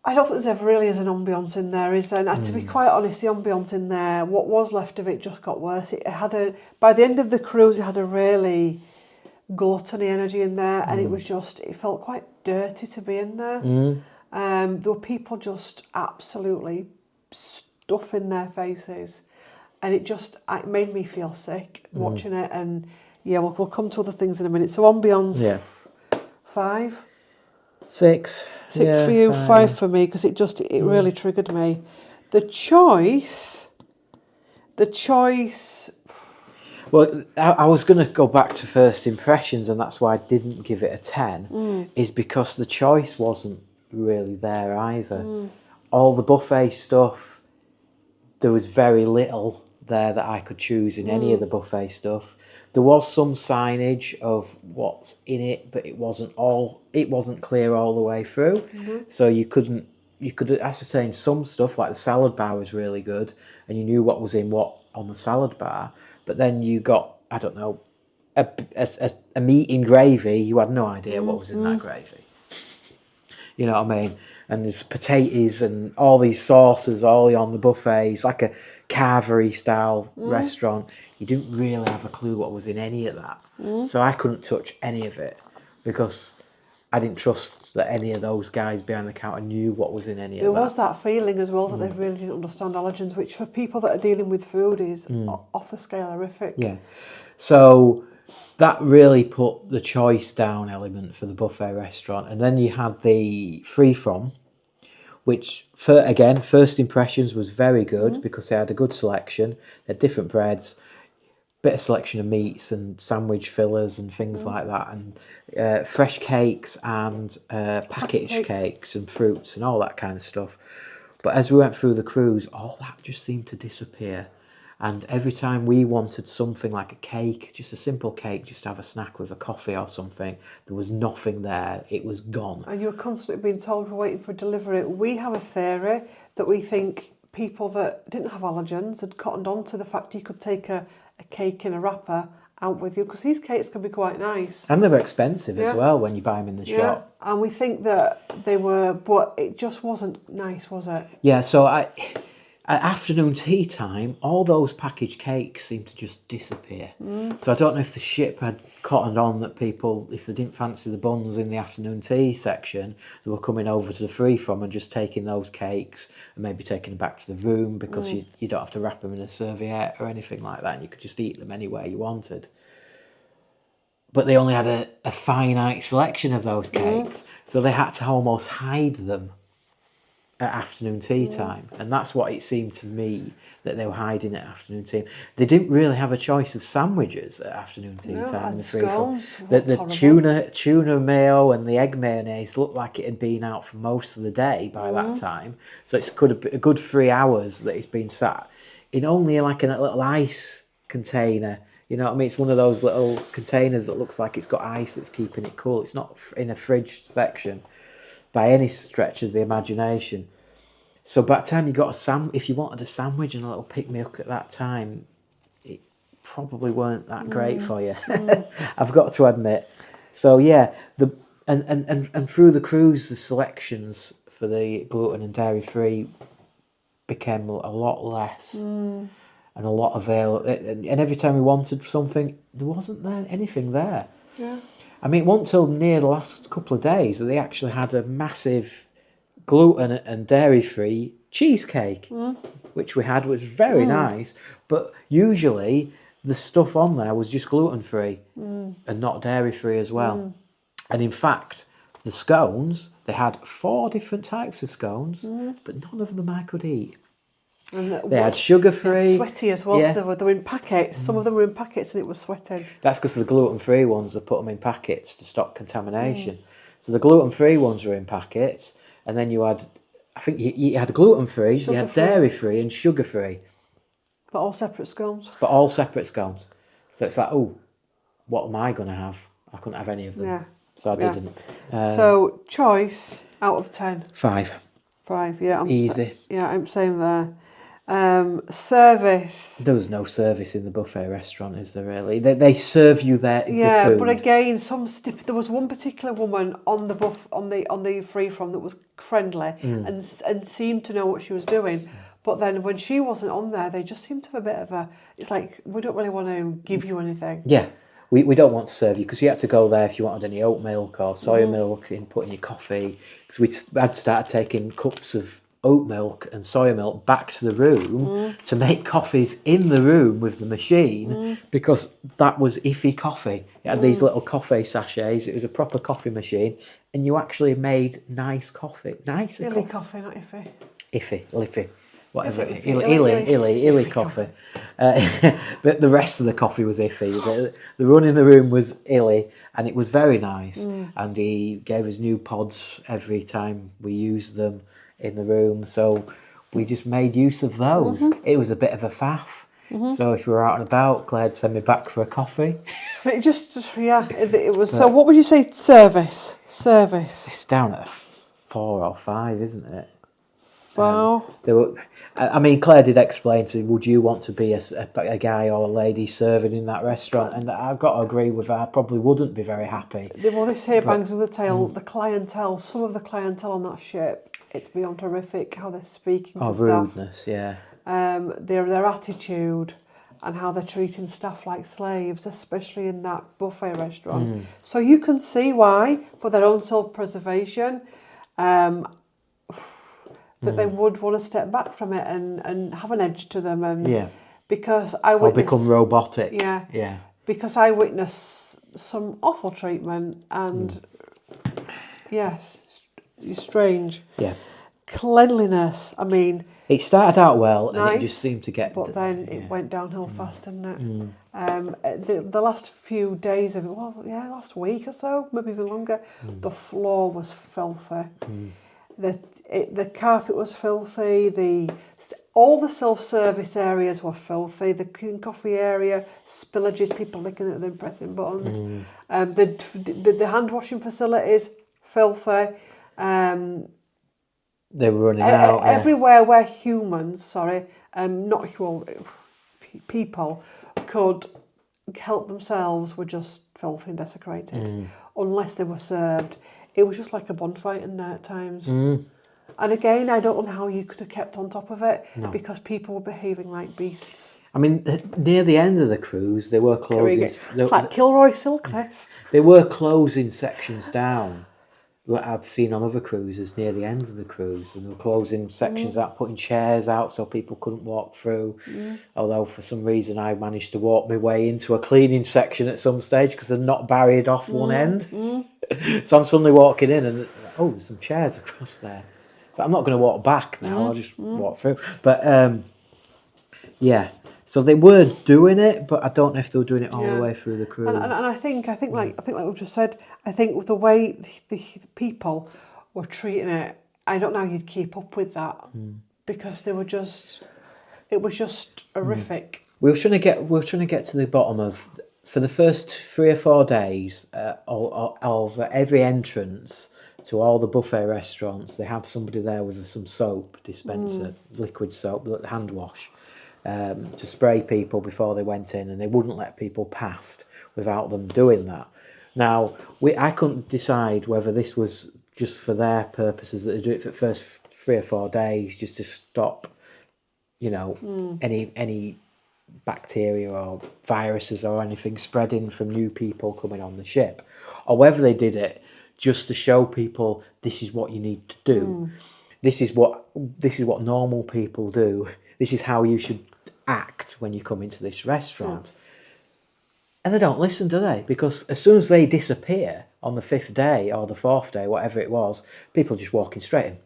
Speaker 1: I don't think there's ever really is an ambience in there, is there? And to be quite honest, the ambience in there, what was left of it just got worse. By the end of the cruise, it had a really gluttony energy in there, and it felt quite dirty to be in there. There were people just absolutely stuffing their faces, and it made me feel sick watching it. And yeah, we'll come to other things in a minute. So ambience, 5.
Speaker 2: 6.
Speaker 1: 6 for you, 5 for me, because it really triggered me. The choice.
Speaker 2: Well, I was going to go back to first impressions, and that's why I didn't give it a 10, is because the choice wasn't really there either. All the buffet stuff, there was very little there that I could choose in any of the buffet stuff. There was some signage of what's in it, but it wasn't clear all the way through. So you could ascertain some stuff, like the salad bar was really good, and you knew what was in what on the salad bar. But then you got, I don't know, a meat in gravy. You had no idea what was in that gravy. You know what I mean? And there's potatoes and all these sauces all on the buffet. It's like a carvery style restaurant. You didn't really have a clue what was in any of that. So I couldn't touch any of it because I didn't trust that any of those guys behind the counter knew what was in any of that.
Speaker 1: There was that feeling as well that they really didn't understand allergens, which for people that are dealing with food is off the scale horrific.
Speaker 2: Yeah. So that really put the choice down element for the buffet restaurant. And then you had the free from, which, first impressions was very good because they had a good selection. They had different breads, bit of selection of meats and sandwich fillers and things like that, and fresh cakes and packaged cakes and fruits and all that kind of stuff. But as we went through the cruise, all that just seemed to disappear. And every time we wanted something like a cake, just a simple cake, just to have a snack with a coffee or something, there was nothing there. It was gone.
Speaker 1: And you were constantly being told we're waiting for delivery. We have a theory that we think people that didn't have allergens had cottoned on to the fact you could take a cake in a wrapper out with you, because these cakes can be quite nice.
Speaker 2: And they're expensive as well when you buy them in the shop.
Speaker 1: And we think that they were, but it just wasn't nice, was it?
Speaker 2: Yeah, so at afternoon tea time, all those packaged cakes seemed to just disappear. So I don't know if the ship had cottoned on that people, if they didn't fancy the buns in the afternoon tea section, they were coming over to the free from and just taking those cakes and maybe taking them back to the room because you don't have to wrap them in a serviette or anything like that, and you could just eat them anywhere you wanted. But they only had a finite selection of those cakes, so they had to almost hide them at afternoon tea time, and that's what it seemed to me that they were hiding at afternoon tea. They didn't really have a choice of sandwiches at afternoon tea time.
Speaker 1: And
Speaker 2: The free from
Speaker 1: scones,
Speaker 2: the tuna mayo and the egg mayonnaise looked like it had been out for most of the day by that time. So it's a good 3 hours that it's been sat in only like a little ice container. You know what I mean? It's one of those little containers that looks like it's got ice that's keeping it cool. It's not in a fridge section by any stretch of the imagination. So by the time you got if you wanted a sandwich and a little pick-me-up at that time, it probably weren't that great for you. I've got to admit. So yeah, and through the cruise, the selections for the gluten and dairy-free became a lot less and a lot available. And every time we wanted something, there wasn't anything there.
Speaker 1: Yeah.
Speaker 2: I mean, it wasn't until near the last couple of days that they actually had a massive gluten and dairy-free cheesecake, which we had was very nice. But usually the stuff on there was just gluten-free and not dairy-free as well. And in fact, the scones, they had 4 different types of scones, but none of them I could eat.
Speaker 1: And
Speaker 2: They had sugar-free.
Speaker 1: Sweaty as well,
Speaker 2: Yeah.
Speaker 1: so they were in packets. Some of them were in packets and it was sweating.
Speaker 2: That's because the gluten-free ones, they put them in packets to stop contamination. So the gluten-free ones were in packets, and then you had, I think you had gluten-free, you had
Speaker 1: Sugar-free.
Speaker 2: dairy-free and sugar-free,
Speaker 1: But all separate scones.
Speaker 2: but all separate scones. So it's like, oh, what am I going to have? I couldn't have any of them.
Speaker 1: Yeah.
Speaker 2: So I
Speaker 1: Yeah.
Speaker 2: didn't.
Speaker 1: So choice out of 10.
Speaker 2: 5.
Speaker 1: 5, yeah.
Speaker 2: Easy.
Speaker 1: I'm same there. Service.
Speaker 2: There was no service in the buffet restaurant, is there really? They serve you the food.
Speaker 1: But again, there was one particular woman on the on the free from that was friendly and seemed to know what she was doing. But then when she wasn't on there, they just seemed to have a bit of a. It's like we don't really want to give you anything.
Speaker 2: Yeah. We don't want to serve you because you had to go there if you wanted any oat milk or soya milk and put in your coffee. Because we had started taking cups of oat milk and soya milk back to the room to make coffees in the room with the machine because that was iffy coffee. It had these little coffee sachets. It was a proper coffee machine, and you actually made nice coffee. Nice
Speaker 1: Illy coffee, not iffy.
Speaker 2: Iffy. Whatever,
Speaker 1: Iffy,
Speaker 2: illy coffee. The rest of the coffee was iffy. The run in the room was illy, and it was very nice. And he gave us new pods every time we used them in the room, so we just made use of those. It was a bit of a faff. So if we were out and about, Claire'd send me back for a coffee.
Speaker 1: It just, it was. So what would you say? Service.
Speaker 2: It's down at 4 or 5, isn't it?
Speaker 1: Wow.
Speaker 2: Claire did explain to me, would you want to be a guy or a lady serving in that restaurant? And I've got to agree with her, I probably wouldn't be very happy.
Speaker 1: Well, this here bangs on the tail. The clientele, some of the clientele on that ship, it's beyond horrific how they're speaking to staff.
Speaker 2: Rudeness, yeah.
Speaker 1: Their attitude and how they're treating staff like slaves, especially in that buffet restaurant. So you can see why, for their own self-preservation, that they would want to step back from it and have an edge to them. And because I witnessed...
Speaker 2: Or become robotic.
Speaker 1: Yeah. Because I witnessed some awful treatment and, yes, strange.
Speaker 2: Yeah.
Speaker 1: Cleanliness, I mean...
Speaker 2: It started out well
Speaker 1: nice,
Speaker 2: and it just seemed to get...
Speaker 1: But then it went downhill fast, didn't it? The last few days of it, last week or so, maybe even longer, the floor was filthy. The carpet was filthy. All the self-service areas were filthy. The coffee area, spillages, people licking at them, pressing buttons. The hand washing facilities, filthy.
Speaker 2: They were running out.
Speaker 1: Everywhere where humans, people could help themselves were just filthy and desecrated, unless they were served. It was just like a bonfire in there at times. And again, I don't know how you could have kept on top of it because people were behaving like beasts.
Speaker 2: I mean, near the end of the cruise, they were closing...
Speaker 1: It's like Kilroy Silk, this.
Speaker 2: They were closing sections down that I've seen on other cruises near the end of the cruise, and they were closing sections out, putting chairs out so people couldn't walk through. Although for some reason I managed to walk my way into a cleaning section at some stage because they're not barriered off one end. So I'm suddenly walking in and, there's some chairs across there. But I'm not going to walk back now, I'll just walk through. But, so they were doing it, but I don't know if they were doing it all the way through the cruise.
Speaker 1: And I think like we've just said, I think with the way the people were treating it, I don't know how you'd keep up with that because it was just horrific.
Speaker 2: We were trying to get to the bottom of, for the first 3 or 4 days of every entrance to all the buffet restaurants, they have somebody there with some soap dispenser, liquid soap, hand wash. To spray people before they went in, and they wouldn't let people past without them doing that. Now, I couldn't decide whether this was just for their purposes, that they do it for the first 3 or 4 days just to stop, any bacteria or viruses or anything spreading from new people coming on the ship, or whether they did it just to show people this is what you need to do. This is what normal people do. This is how you should act when you come into this restaurant. And they don't listen, do they? Because as soon as they disappear on the 5th day or the 4th day, whatever it was, people are just walking straight in.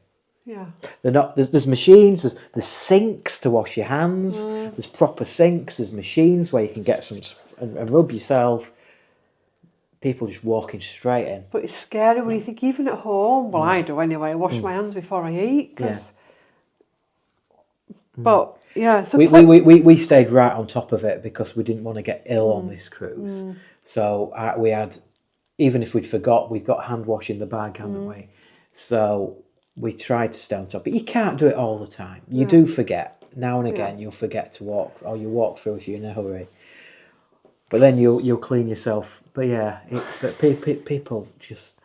Speaker 1: Yeah.
Speaker 2: They're not. There's machines. There's sinks to wash your hands. There's proper sinks. There's machines where you can get some and rub yourself. People just walking straight in.
Speaker 1: But it's scary when you think, even at home, well, I do anyway, I wash my hands before I eat. But, yeah. So
Speaker 2: we stayed right on top of it because we didn't want to get ill on this cruise. So we had, even if we'd forgot, we've got hand wash in the bag, haven't we? So we tried to stay on top. But you can't do it all the time. You do forget. Now and again, you'll forget to walk, or you walk through if you're in a hurry. But then you'll clean yourself. But yeah, people just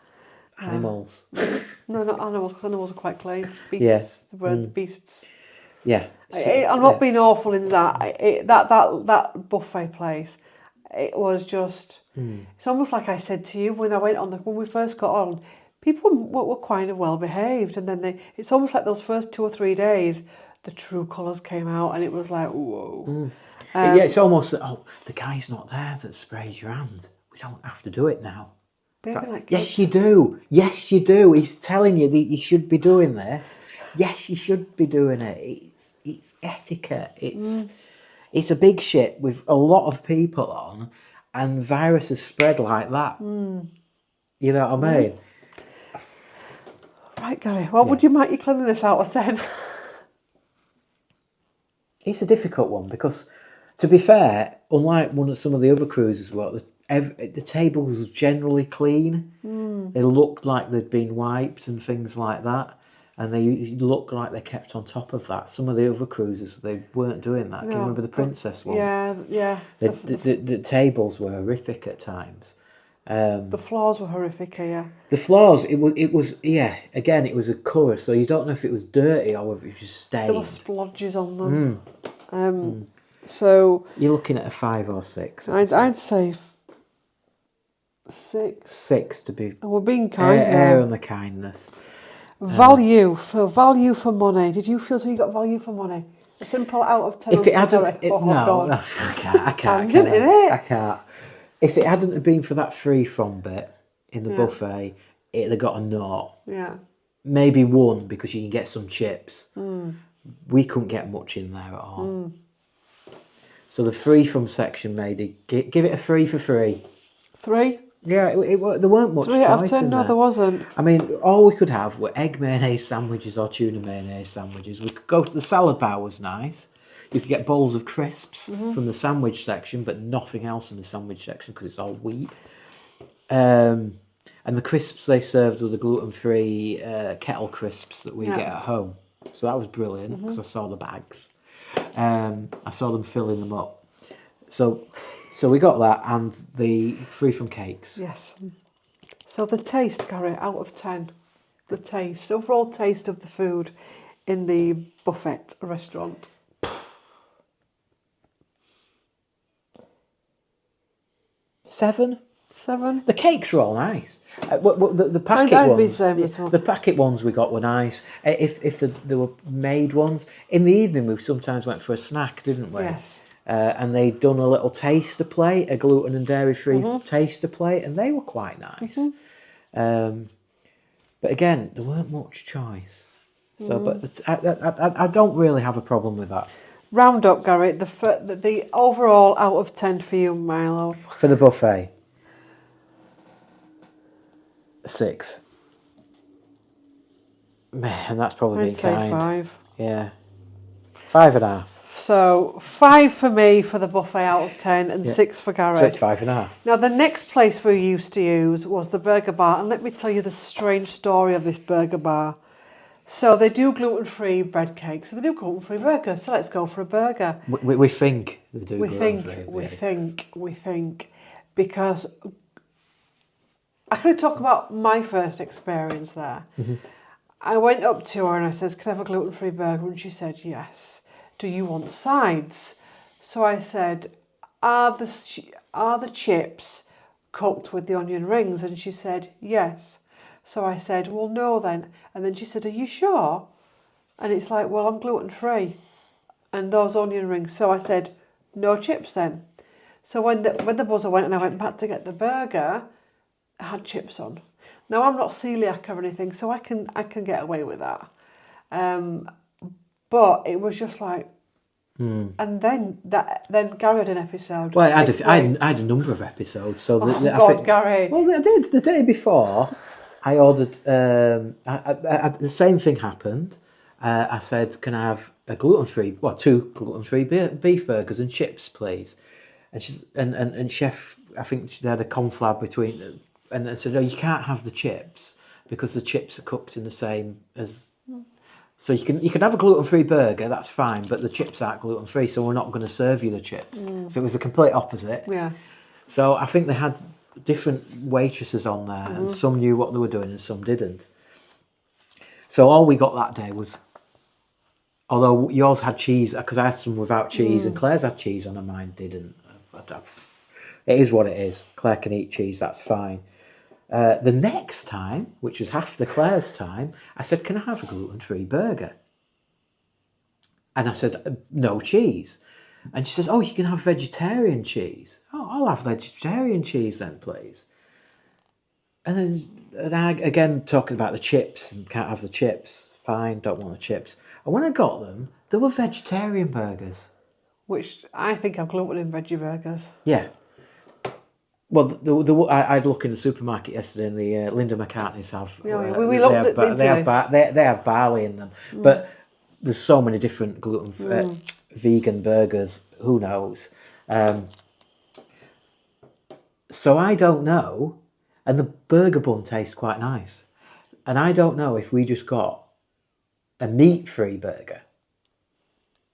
Speaker 2: animals.
Speaker 1: No, not animals, because animals are quite clean. Beasts, the word beasts.
Speaker 2: Yeah,
Speaker 1: I'm not being awful in that. That buffet place, it was just. It's almost like I said to you when I went on when we first got on. People were kind of well behaved, and then it's almost like those first 2 or 3 days, the true colours came out, and it was like, whoa.
Speaker 2: Yeah, it's almost the guy's not there that sprays your hand. We don't have to do it now. Yes, you do. Yes, you do. He's telling you that you should be doing this. Yes, you should be doing it. It's etiquette. It's a big ship with a lot of people on, and viruses spread like that. You know what I mean?
Speaker 1: Right, Gary. What would you mark your cleanliness out of 10?
Speaker 2: It's a difficult one because, to be fair, unlike some of the other cruises, the tables generally clean. They looked like they'd been wiped and things like that, and they looked like they kept on top of that. Some of the other cruises, they weren't doing that. Can you remember the Princess one?
Speaker 1: Yeah.
Speaker 2: The tables were horrific at times.
Speaker 1: The floors were horrific, yeah.
Speaker 2: The floors, it was again, it was a colour, so you don't know if it was dirty or if it was just stained.
Speaker 1: There were splodges on them. So
Speaker 2: you're looking at a 5 or 6.
Speaker 1: I'd say 6.
Speaker 2: 6 to be.
Speaker 1: And we're being kind.
Speaker 2: Err on the kindness.
Speaker 1: Value for money. Did you feel so you got value for money? A simple out of 10.
Speaker 2: If it hadn't,
Speaker 1: God.
Speaker 2: I can't.
Speaker 1: Tangent, innit?
Speaker 2: I can't. If it hadn't have been for that free from bit in the buffet, it'd have got a 0.
Speaker 1: Yeah.
Speaker 2: Maybe 1 because you can get some chips. We couldn't get much in there at all. So the free from section made it. Give it a 3 for free.
Speaker 1: 3?
Speaker 2: Yeah, there weren't much
Speaker 1: 3
Speaker 2: choice
Speaker 1: out of 10?
Speaker 2: in
Speaker 1: No,
Speaker 2: there.
Speaker 1: there wasn't.
Speaker 2: I mean, all we could have were egg mayonnaise sandwiches or tuna mayonnaise sandwiches. We could go to the salad bar, was nice. You could get bowls of crisps from the sandwich section, but nothing else in the sandwich section because it's all wheat. And the crisps they served were the gluten-free kettle crisps that we get at home. So that was brilliant because I saw the bags. I saw them filling them up. So we got that and the free from cakes.
Speaker 1: Yes. So the taste, Gary, out of 10. The taste, overall taste of the food in the buffet restaurant.
Speaker 2: 7.
Speaker 1: 7.
Speaker 2: The cakes were all nice. The packet ones,
Speaker 1: well.
Speaker 2: the packet ones we got were nice. If there were made ones in the evening, we sometimes went for a snack, didn't we?
Speaker 1: Yes.
Speaker 2: And they'd done a little taster plate, a gluten and dairy free taster plate, and they were quite nice. But again, there weren't much choice. So, but I don't really have a problem with that.
Speaker 1: Round up, Gary, the overall out of 10 for you, Milo.
Speaker 2: For the buffet, 6. Man, that's probably
Speaker 1: I'd
Speaker 2: being
Speaker 1: say
Speaker 2: kind.
Speaker 1: 5.
Speaker 2: Yeah, 5.5.
Speaker 1: So 5 for me for the buffet out of 10 and 6 for Gary.
Speaker 2: So it's 5.5.
Speaker 1: Now the next place we used to use was the burger bar, and let me tell you the strange story of this burger bar. So they do gluten-free bread cakes, so they do gluten-free burgers, so let's go for a burger.
Speaker 2: We think they do
Speaker 1: We think, because I can talk about my first experience there. I went up to her and I said, can I have a gluten-free burger? And she said, yes. Do you want sides? So I said, are the chips cooked with the onion rings? And she said, yes. So I said, well, no then. And then she said, are you sure? And it's like, well, I'm gluten-free. And those onion rings. So I said, no chips then. So when the buzzer went and I went back to get the burger, it had chips on. Now I'm not celiac or anything, so I can get away with that. But it was just like, and then Gary had an episode.
Speaker 2: Well, I had a number of episodes. So
Speaker 1: Gary.
Speaker 2: Well, I did the day before. I ordered. The same thing happened. I said, "Can I have a gluten-free? Well, 2 gluten-free beef burgers and chips, please." And she's and chef, I think she had a conflab between, and I said, "No, you can't have the chips because the chips are cooked in the same as." So you can have a gluten-free burger, that's fine, but the chips aren't gluten-free, so we're not going to serve you the chips. So it was the complete opposite.
Speaker 1: Yeah.
Speaker 2: So I think they had different waitresses on there, and some knew what they were doing and some didn't. So all we got that day was, although yours had cheese, because I asked some without cheese, and Claire's had cheese on, and mine didn't. It is what it is. Claire can eat cheese, that's fine. The next time, which was after Claire's time, I said, "Can I have a gluten-free burger?" And I said, "No cheese." And she says, "Oh, you can have vegetarian cheese." "Oh, I'll have vegetarian cheese then, please." And I, again, talking about the chips, and can't have the chips. Fine, don't want the chips. And when I got them, they were vegetarian burgers.
Speaker 1: Which I think I've gluten in veggie burgers.
Speaker 2: Yeah. Well, I'd look in the supermarket yesterday, and the Linda McCartney's have.
Speaker 1: We looked at
Speaker 2: they have barley in them, but there's so many different vegan burgers. Who knows? So I don't know, and the burger bun tastes quite nice, and I don't know if we just got a meat-free burger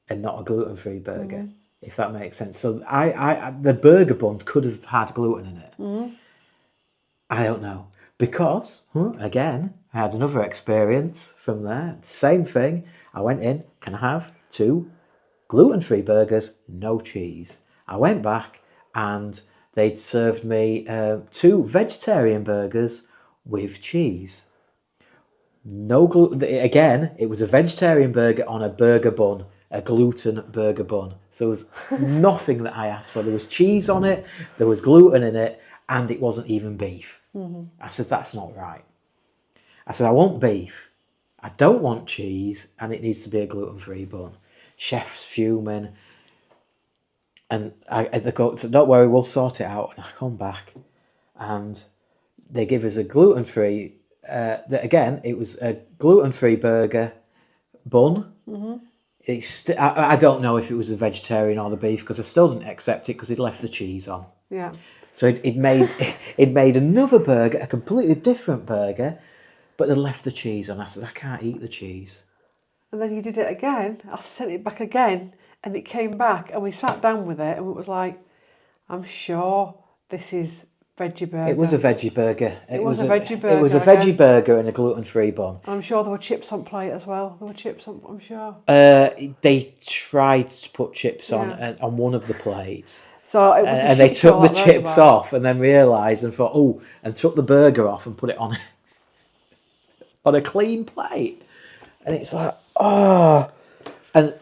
Speaker 2: and not a gluten-free burger. If that makes sense. So the burger bun could have had gluten in it. I don't know. Because, again, I had another experience from there. Same thing. I went in, "Can I have 2 gluten-free burgers, no cheese?" I went back and they'd served me 2 vegetarian burgers with cheese. No gluten. Again, it was a vegetarian burger on a burger bun. A gluten burger bun. So there was nothing that I asked for. There was cheese on it, there was gluten in it, and it wasn't even beef. I said, "That's not right." I said, "I want beef, I don't want cheese, and it needs to be a gluten-free bun." Chef's fuming. And they go, "So don't worry, we'll sort it out." And I come back and they give us a gluten-free, again, it was a gluten-free burger bun. I don't know if it was the vegetarian or the beef, because I still didn't accept it because he'd left the cheese on.
Speaker 1: Yeah.
Speaker 2: So it made another burger, a completely different burger, but they left the cheese on. I said, "I can't eat the cheese."
Speaker 1: And then you did it again. I sent it back again, and it came back, and we sat down with it, and it was like, "I'm sure this is veggie burger."
Speaker 2: It was a veggie burger.
Speaker 1: It was a veggie burger.
Speaker 2: It was a veggie burger and a gluten-free bun.
Speaker 1: I'm sure there were chips on plate as well. There were chips on, I'm sure.
Speaker 2: They tried to put chips on one of the plates.
Speaker 1: So it was
Speaker 2: and they took the chips off and then realised and thought, and took the burger off and put it on on a clean plate. And it's like, and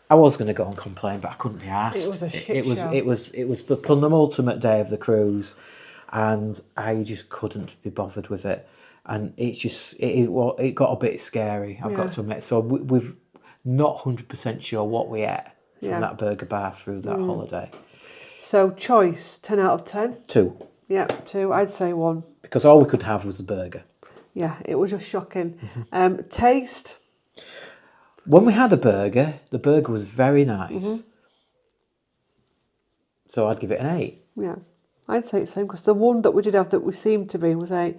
Speaker 2: I was going to go and complain, but I couldn't be asked.
Speaker 1: It was a shit show.
Speaker 2: It was the penultimate day of the cruise, and I just couldn't be bothered with it. And it's just it got a bit scary, I've got to admit. So we've not 100% sure what we ate from that burger bar through that holiday.
Speaker 1: So choice, 10 out of 10?
Speaker 2: 2.
Speaker 1: Yeah, 2. I'd say 1.
Speaker 2: Because all we could have was the burger.
Speaker 1: Yeah, it was just shocking. Taste?
Speaker 2: When we had a burger, the burger was very nice. So I'd give it an 8.
Speaker 1: Yeah, I'd say it's the same, because the one that we did have that we seemed to be was 8.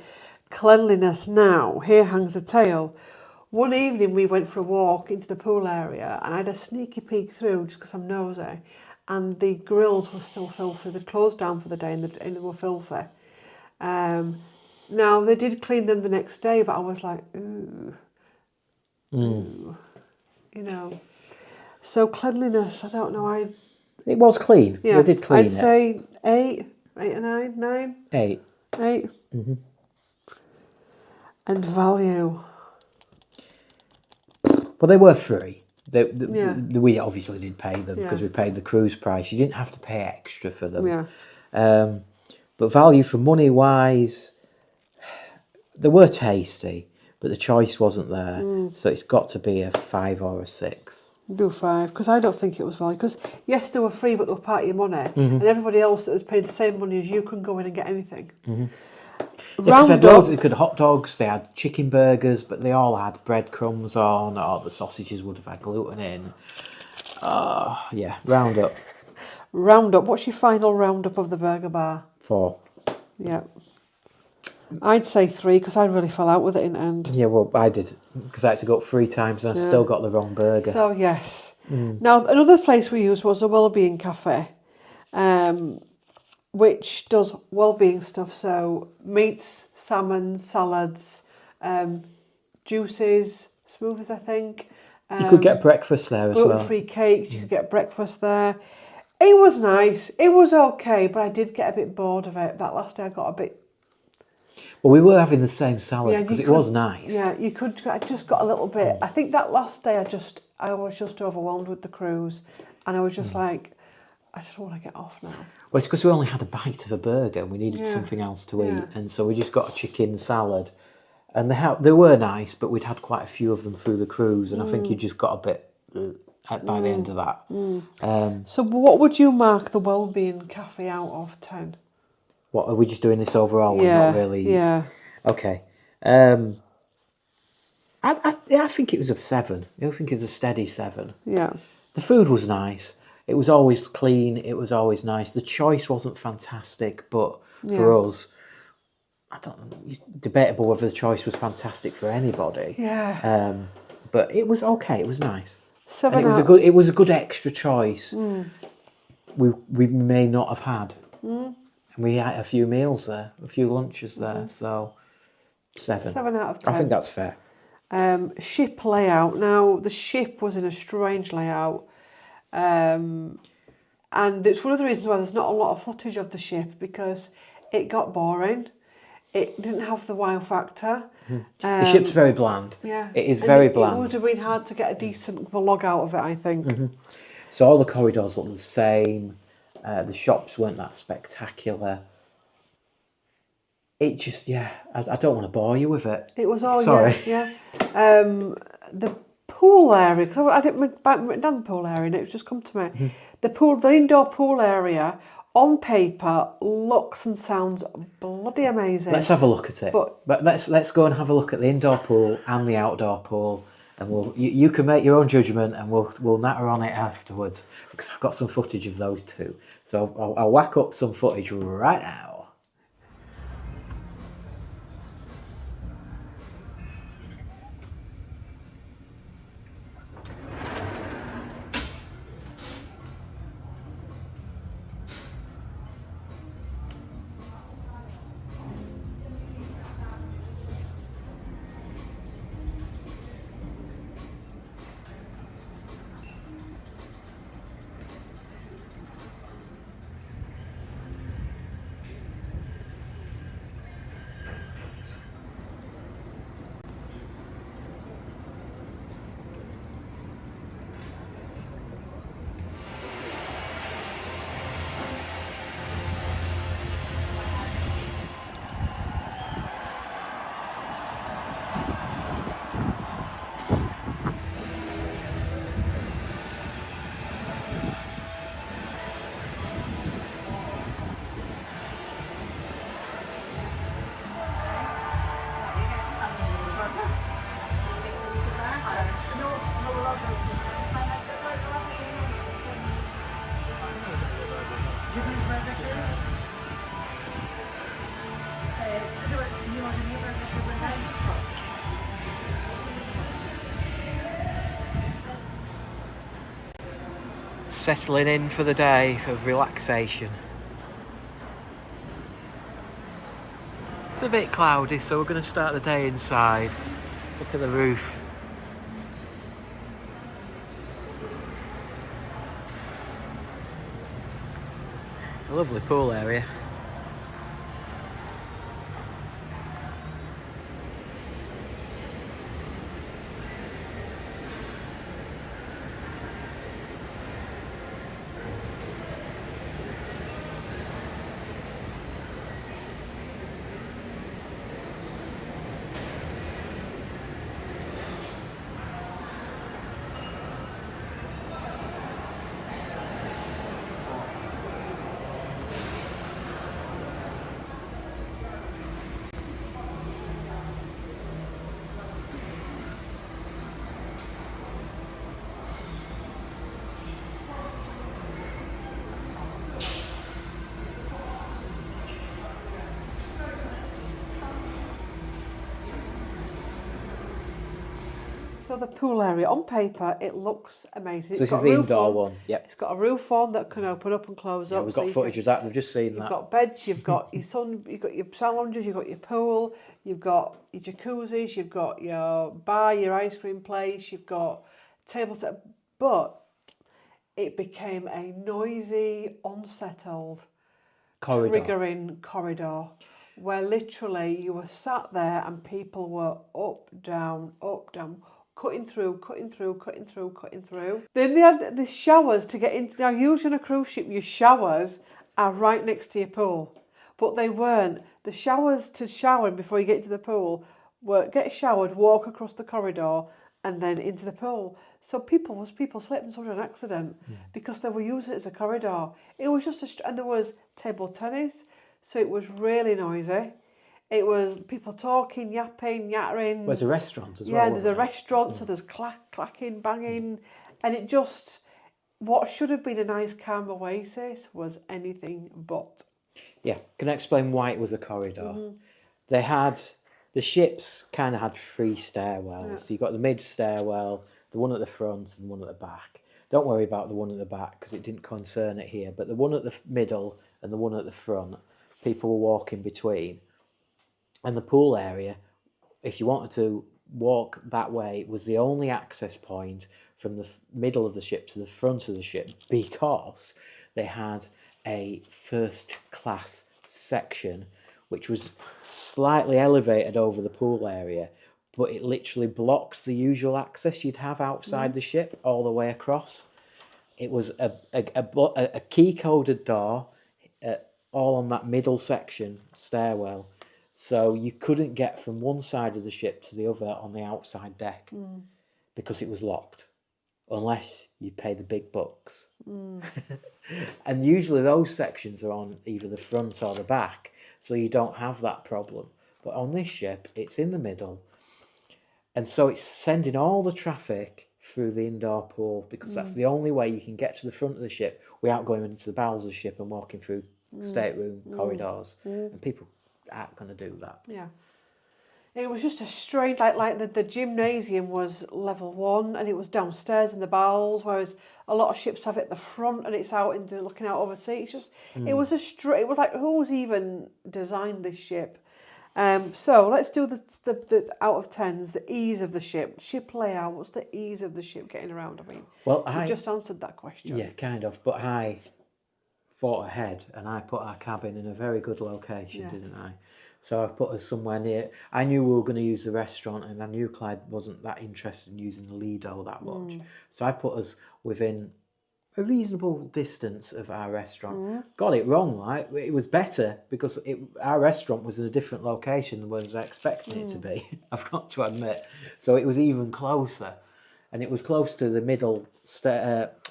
Speaker 1: Cleanliness now, here hangs a tale. One evening we went for a walk into the pool area, and I had a sneaky peek through just because I'm nosy, and the grills were still filthy. They'd closed down for the day and they were filthy. Now, they did clean them the next day, but I was like, ooh. Ooh. You know. So cleanliness, I don't know.
Speaker 2: It was clean.
Speaker 1: Yeah,
Speaker 2: They did clean
Speaker 1: I'd say 8, 8 or 9, 9?
Speaker 2: 8.
Speaker 1: 8. And value.
Speaker 2: Well, they were free. We obviously did pay them because we paid the cruise price. You didn't have to pay extra for them.
Speaker 1: Yeah.
Speaker 2: But value for money wise, they were tasty, but the choice wasn't there. So it's got to be a 5 or a 6.
Speaker 1: Do 5, because I don't think it was value. Because yes, they were free, but they were part of your money, and everybody else that was paying the same money as you couldn't go in and get anything.
Speaker 2: Yeah, they had loads. They had hot dogs, they had chicken burgers, but they all had breadcrumbs on, or the sausages would have had gluten in. Oh, yeah, round up.
Speaker 1: Round up. What's your final roundup of the burger bar?
Speaker 2: 4.
Speaker 1: Yeah. I'd say 3 because I really fell out with it in the end.
Speaker 2: Yeah, well, I did because I had to go up 3 times and I still got the wrong burger.
Speaker 1: So, yes. Now, another place we used was a Wellbeing Cafe, which does wellbeing stuff. So, meats, salmon, salads, juices, smoothies, I think.
Speaker 2: You could get breakfast there as well.
Speaker 1: Gluten-free cakes, you could get breakfast there. It was nice. It was okay, but I did get a bit bored of it. That last day I got a bit...
Speaker 2: Well, we were having the same salad because it was nice.
Speaker 1: Yeah, you could. I just got a little bit. I think that last day I was just overwhelmed with the cruise, and I was just like, I just want to get off now.
Speaker 2: Well, it's because we only had a bite of a burger and we needed something else to eat, and so we just got a chicken salad, and they were nice, but we'd had quite a few of them through the cruise, and I think you just got a bit by the end of that.
Speaker 1: So, what would you mark the Wellbeing Cafe out of 10?
Speaker 2: What are we just doing this overall? Not really.
Speaker 1: Yeah.
Speaker 2: Okay. I think it was a 7. I think it was a steady 7.
Speaker 1: Yeah.
Speaker 2: The food was nice. It was always clean. It was always nice. The choice wasn't fantastic, but for us, I don't know. It's debatable whether the choice was fantastic for anybody.
Speaker 1: Yeah.
Speaker 2: But it was okay. It was nice.
Speaker 1: 7.
Speaker 2: And it was a good extra choice. We may not have had. And we had a few meals there, a few lunches there. So 7.
Speaker 1: 7 out of 10.
Speaker 2: I think that's fair.
Speaker 1: Ship layout. Now the ship was in a strange layout. And it's one of the reasons why there's not a lot of footage of the ship, because it got boring. It didn't have the wow factor.
Speaker 2: The ship's very bland.
Speaker 1: Yeah,
Speaker 2: it is very bland.
Speaker 1: It would have been hard to get a decent vlog out of it, I think.
Speaker 2: So all the corridors look the same. The shops weren't that spectacular. It just, I don't want to bore you with it.
Speaker 1: It was all,
Speaker 2: Sorry.
Speaker 1: The pool area, because I didn't written down the pool area, and it's just come to me. The indoor pool area, on paper, looks and sounds bloody amazing.
Speaker 2: Let's have a look at it. But let's go and have a look at the indoor pool and the outdoor pool, and you can make your own judgment, and we'll natter on it afterwards, because I've got some footage of those two. So I'll whack up some footage right now. Settling in for the day of relaxation. It's a bit cloudy, so we're going to start the day inside. Look at the roof. A lovely pool area.
Speaker 1: So the pool area, on paper, it looks amazing.
Speaker 2: So this is the indoor one. Yep.
Speaker 1: It's got a roof on that can open up and close
Speaker 2: Yeah,
Speaker 1: up.
Speaker 2: we've got footage of that. They've just seen
Speaker 1: You've
Speaker 2: that.
Speaker 1: got beds, you've got your you've got your sun lounges, you've got your pool, you've got your jacuzzis, you've got your bar, your ice cream place, you've got tables. But it became a noisy, unsettled, triggering corridor where literally you were sat there and people were up, down, cutting through. Then they had the showers to get into. Now, usually on a cruise ship, your showers are right next to your pool, but they weren't. The showers to shower before you get into the pool were get showered, walk across the corridor, and then into the pool. So people slipped and suffered an accident because they were using it as a corridor. It was just and there was table tennis, so it was really noisy. It was people talking, yapping, yattering.
Speaker 2: There's a restaurant as well.
Speaker 1: Yeah, there's a restaurant, so there's clacking, banging, and it just what should have been a nice calm oasis was anything but.
Speaker 2: Yeah, can I explain why it was a corridor? They had the ships kind of had 3 stairwells.
Speaker 1: Yeah.
Speaker 2: So you got the mid stairwell, the one at the front, and one at the back. Don't worry about the one at the back because it didn't concern it here. But the one at the middle and the one at the front, people were walking between. And the pool area, if you wanted to walk that way, was the only access point from the middle of the ship to the front of the ship because they had a first class section which was slightly elevated over the pool area, but it literally blocks the usual access you'd have outside the ship all the way across. It was a key-coded door all on that middle section stairwell. So you couldn't get from one side of the ship to the other on the outside deck because it was locked, unless you pay the big bucks. And usually those sections are on either the front or the back, so you don't have that problem. But on this ship, it's in the middle, and so it's sending all the traffic through the indoor pool because that's the only way you can get to the front of the ship without going into the bowels of the ship and walking through stateroom corridors. And people aren't going to do that.
Speaker 1: Yeah. It was just a strange, like the gymnasium was level 1 and it was downstairs in the bowels, whereas a lot of ships have it at the front and it's out in the looking out over the sea. It's just, it was it was like, who's even designed this ship? So let's do the out of 10s, the ease of the ship layout. What's the ease of the ship getting around? I mean,
Speaker 2: well,
Speaker 1: I just answered that question.
Speaker 2: Yeah, kind of, but I thought ahead and I put our cabin in a very good location, didn't I? So I put us somewhere near. I knew we were going to use the restaurant, and I knew Clyde wasn't that interested in using the Lido that much. So I put us within a reasonable distance of our restaurant. Got it wrong, right? It was better because our restaurant was in a different location than I was expecting it to be. I've got to admit. So it was even closer, and it was close to the middle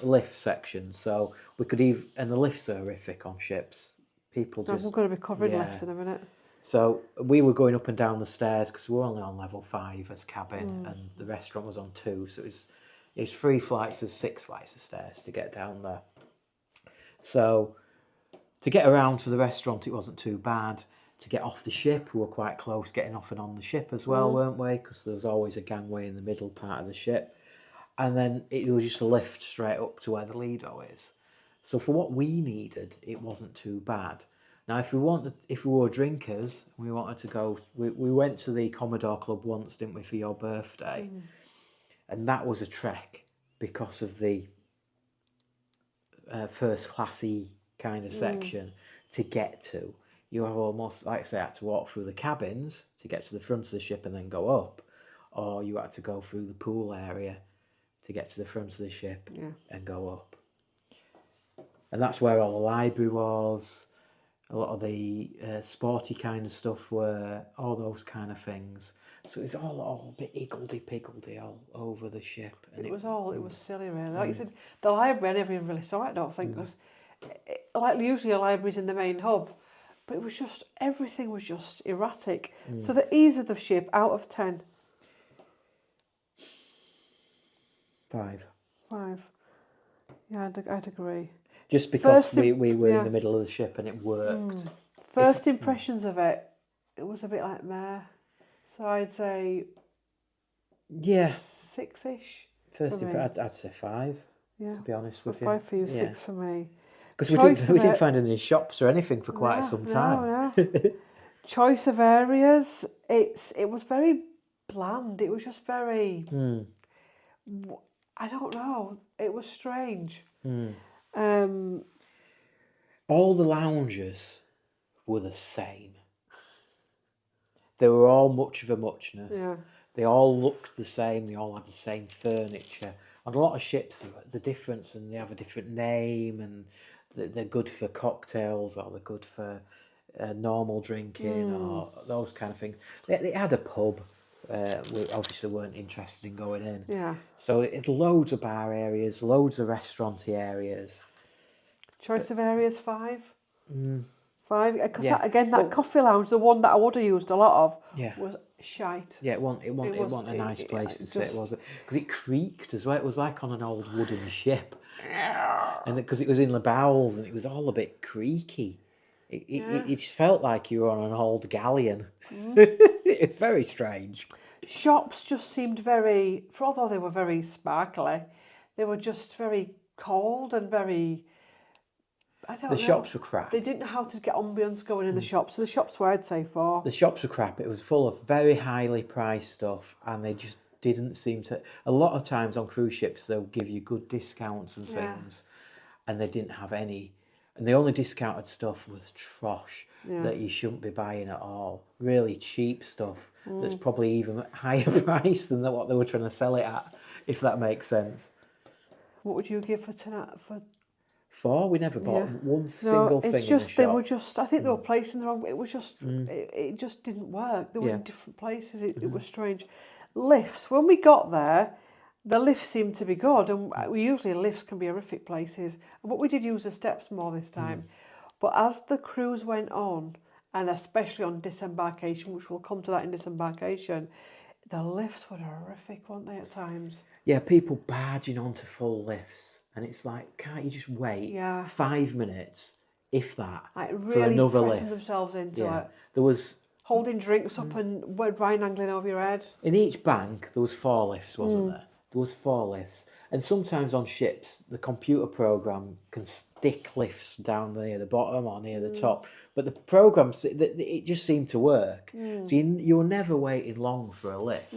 Speaker 2: lift section. So we could even, and the lifts are horrific on ships. People just.
Speaker 1: I'm going to be covering lifts in a minute.
Speaker 2: So we were going up and down the stairs because we were only on level 5 as cabin, and the restaurant was on 2. So it's 6 flights of stairs to get down there. So to get around to the restaurant, it wasn't too bad. To get off the ship, we were quite close getting off and on the ship as well, weren't we? Because there was always a gangway in the middle part of the ship. And then it was just a lift straight up to where the Lido is. So for what we needed, it wasn't too bad. Now, if we were drinkers, we wanted to go. We went to the Commodore Club once, didn't we, for your birthday? And that was a trek because of the first classy kind of section to get to. You have almost, like I say, had to walk through the cabins to get to the front of the ship and then go up, or you had to go through the pool area to get to the front of the ship and go up. And that's where all the library was. A lot of the sporty kind of stuff were, all those kind of things. So it's all a bit higgledy-piggledy all over the ship. And
Speaker 1: it was silly, really. Like you said, the library, I never even really saw it, I don't think, because like usually a library's in the main hub, but it was just, everything was just erratic. So the ease of the ship, out of 10?
Speaker 2: 5.
Speaker 1: 5. Yeah, I'd agree.
Speaker 2: Just because we were in the middle of the ship and it worked.
Speaker 1: First impressions of it was a bit like meh. So I'd say 6. 6-ish.
Speaker 2: First,
Speaker 1: for me.
Speaker 2: I'd say 5.
Speaker 1: Yeah.
Speaker 2: To be honest with you.
Speaker 1: 5 for you, 6 for me.
Speaker 2: Because we didn't find any shops or anything for quite some time.
Speaker 1: No. Choice of areas. It was very bland. It was just very. I don't know. It was strange.
Speaker 2: All the lounges were the same. They were all much of a muchness.
Speaker 1: Yeah.
Speaker 2: They all looked the same. They all had the same furniture. On a lot of ships, the difference, and they have a different name, and they're good for cocktails, or they're good for normal drinking, or those kind of things. They had a pub. We obviously weren't interested in going in.
Speaker 1: Yeah.
Speaker 2: So it had loads of bar areas, loads of restauranty areas.
Speaker 1: Choice of areas 5. 5, because that
Speaker 2: Well,
Speaker 1: coffee lounge, the one that I would have used a lot of, was shite.
Speaker 2: Yeah, it wasn't a nice place to sit, was it? Because it creaked as well. It was like on an old wooden ship, and because it was in the bowels and it was all a bit creaky. It felt like you were on an old galleon. It's very strange.
Speaker 1: Shops just seemed very, for although they were very sparkly, they were just very cold and very. I don't know.
Speaker 2: The shops were crap.
Speaker 1: They didn't know how to get ambience going in the shops. So the shops were, I'd say, 4.
Speaker 2: The shops were crap. It was full of very highly priced stuff, and they just didn't seem to. A lot of times on cruise ships, they'll give you good discounts and things, and they didn't have any. And the only discounted stuff was trosh that you shouldn't be buying at all. Really cheap stuff that's probably even higher price than what they were trying to sell it at, if that makes sense.
Speaker 1: What would you give for tonight? For
Speaker 2: 4? We never bought one single thing in the shop.
Speaker 1: They were just. I think they were placed in the wrong. It was just. It just didn't work. They were in different places. It was strange. Lifts. When we got there, the lifts seemed to be good, and usually lifts can be horrific places. But we did use the steps more this time. But as the cruise went on, and especially on disembarkation, which we'll come to that in disembarkation, the lifts were horrific, weren't they, at times?
Speaker 2: Yeah, people barging onto full lifts. And it's like, can't you just wait 5 minutes, if that,
Speaker 1: like really
Speaker 2: for another
Speaker 1: pressing
Speaker 2: lift?
Speaker 1: Themselves into it.
Speaker 2: There was
Speaker 1: holding drinks up and wine angling over your head.
Speaker 2: In each bank, there was 4 lifts, wasn't there? There was 4 lifts. And sometimes on ships, the computer program can stick lifts down near the bottom or near the top. But the program, it just seemed to work. So you were never waiting long for a lift.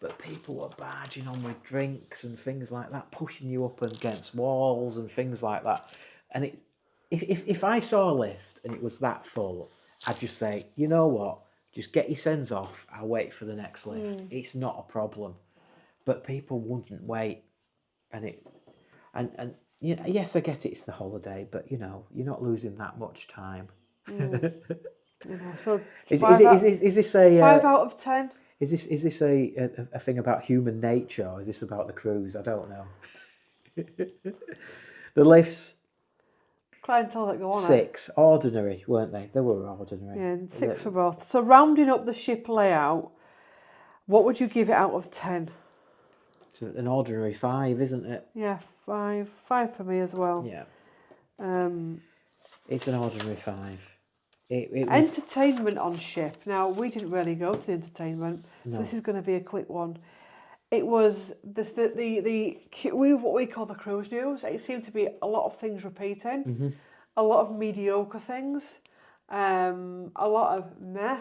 Speaker 2: But people were barging on with drinks and things like that, pushing you up against walls and things like that. And if I saw a lift and it was that full, I'd just say, you know what, just get your sends off. I'll wait for the next lift. It's not a problem. But people wouldn't wait, and you know, yes, I get it's the holiday, but you know, you're not losing that much time.
Speaker 1: So
Speaker 2: is this a
Speaker 1: 5 out of 10?
Speaker 2: Is this a thing about human nature, or is this about the cruise? I don't know. The lifts.
Speaker 1: Clientele that go on
Speaker 2: 6, ordinary, weren't they? They were ordinary.
Speaker 1: Yeah, and 6 for both. So rounding up the ship layout, what would you give it out of 10?
Speaker 2: It's an ordinary 5, isn't it?
Speaker 1: Yeah, 5. 5 for me as well.
Speaker 2: Yeah. It's an ordinary 5. It was...
Speaker 1: Entertainment on ship. Now, we didn't really go to the entertainment, so this is going to be a quick one. It was what we call the cruise news. It seemed to be a lot of things repeating, a lot of mediocre things, a lot of meh.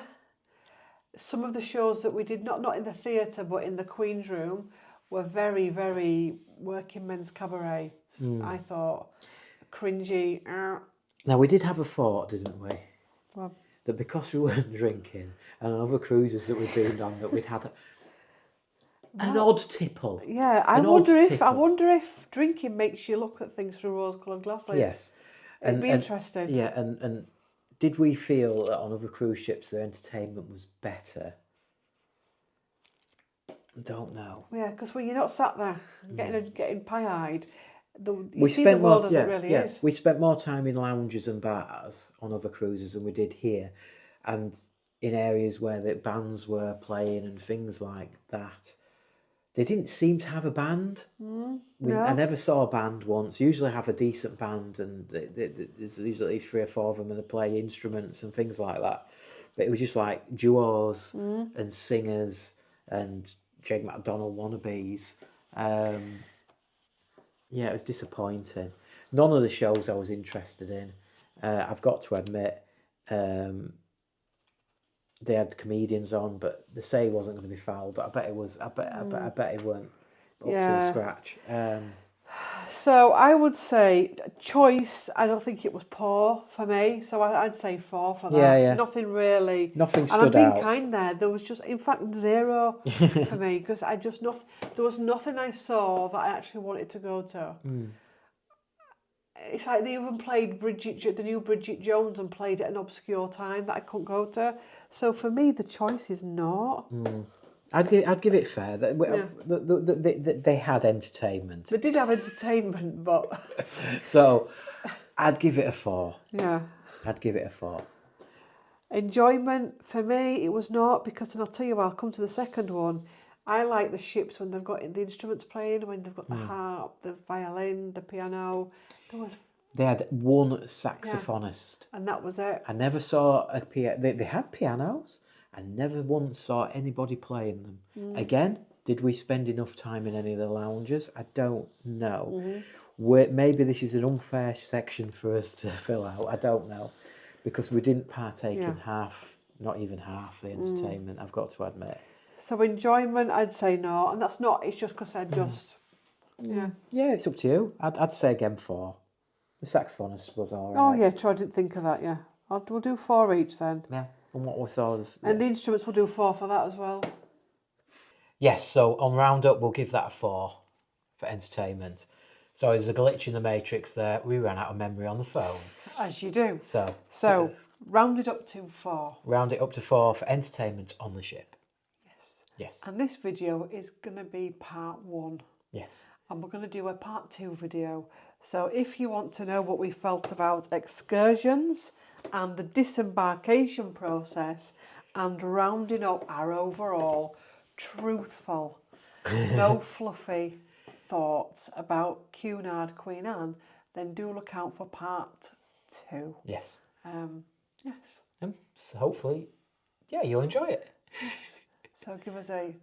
Speaker 1: Some of the shows that we did, not in the theatre, but in the Queen's room, were very, very working men's cabaret. I thought, cringy.
Speaker 2: Now, we did have a thought, didn't we?
Speaker 1: Well,
Speaker 2: that because we weren't drinking, and on other cruises that we'd been on, that we'd had an odd tipple.
Speaker 1: Yeah, I wonder if drinking makes you look at things through rose-coloured glasses.
Speaker 2: Yes.
Speaker 1: It'd be interesting.
Speaker 2: Yeah, and did we feel that on other cruise ships the entertainment was better? I don't know.
Speaker 1: Yeah, because when you're not sat there getting pie-eyed,
Speaker 2: We
Speaker 1: see the world as it really is.
Speaker 2: We spent more time in lounges and bars on other cruises than we did here, and in areas where the bands were playing and things like that. They didn't seem to have a band. I never saw a band once. Usually have a decent band, and there's usually 3 or 4 of them, and they play instruments and things like that. But it was just like duos and singers and Jake McDonald wannabes. Yeah, it was disappointing. None of the shows I was interested in. I've got to admit, they had comedians on, but they say it wasn't going to be foul. But I bet it was. I bet it weren't up to the
Speaker 1: Yeah.
Speaker 2: scratch.
Speaker 1: So I would say choice. I don't think it was poor for me. So I'd say 4 for that.
Speaker 2: Yeah.
Speaker 1: Nothing really.
Speaker 2: Nothing
Speaker 1: And I'm
Speaker 2: stood
Speaker 1: being
Speaker 2: out.
Speaker 1: kind there. There was just, in fact, 0 for me because there was nothing I saw that I actually wanted to go to. It's like they even played the new Bridget Jones, and played at an obscure time that I couldn't go to. So for me, the choice is not.
Speaker 2: I'd give it fair. They had entertainment,
Speaker 1: They did have entertainment, but
Speaker 2: so I'd give it a 4.
Speaker 1: yeah.
Speaker 2: I'd give it a 4.
Speaker 1: Enjoyment for me, it was not, because, and I'll tell you what, I'll come to the second one. I like the ships when they've got the instruments playing, when they've got the harp, the violin, the piano.
Speaker 2: They had one saxophonist,
Speaker 1: And that was it.
Speaker 2: I never saw a piano. They had pianos. I never once saw anybody playing them. Again, did we spend enough time in any of the lounges? I don't know. Maybe this is an unfair section for us to fill out. I don't know, because we didn't partake in half, not even half the entertainment. I've got to admit.
Speaker 1: So enjoyment, I'd say no, and that's not. It's just because I just,
Speaker 2: Yeah, it's up to you. I'd say again 4. The saxophonist was all right.
Speaker 1: Oh yeah, true. I didn't think of that. Yeah, we'll do 4 each then.
Speaker 2: Yeah, and what we saw was...
Speaker 1: And the instruments will do 4 for that as well.
Speaker 2: Yes, so on Roundup, we'll give that a 4 for entertainment. So there's a glitch in the matrix there. We ran out of memory on the phone.
Speaker 1: As you do.
Speaker 2: So
Speaker 1: rounded up to 4.
Speaker 2: round it up to 4 for entertainment on the ship. Yes.
Speaker 1: And this video is going to be part 1.
Speaker 2: Yes.
Speaker 1: And we're going to do a part 2 video. So if you want to know what we felt about excursions and the disembarkation process and rounding up our overall truthful, no fluffy thoughts about Cunard Queen Anne, then do look out for part 2.
Speaker 2: Yes.
Speaker 1: Yes.
Speaker 2: So hopefully, you'll enjoy it.
Speaker 1: So give us a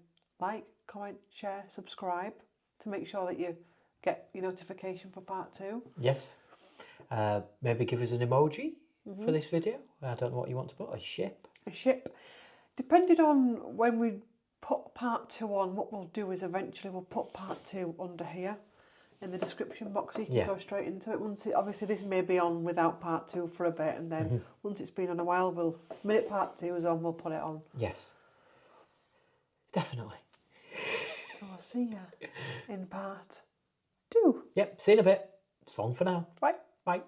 Speaker 1: like, comment, share, subscribe to make sure that you get your notification for part 2.
Speaker 2: Yes. Maybe give us an emoji for this video. I don't know what you want to put. A ship.
Speaker 1: A ship. Depending on when we put part 2 on, what we'll do is eventually we'll put part 2 under here in the description box so you can go straight into it. Obviously this may be on without part 2 for a bit, and then once it's been on a while, the minute part 2 is on, we'll put it on.
Speaker 2: Yes. Definitely.
Speaker 1: So I'll see you in part 2.
Speaker 2: Yep, see you in a bit. So long for now.
Speaker 1: Bye.
Speaker 2: Bye.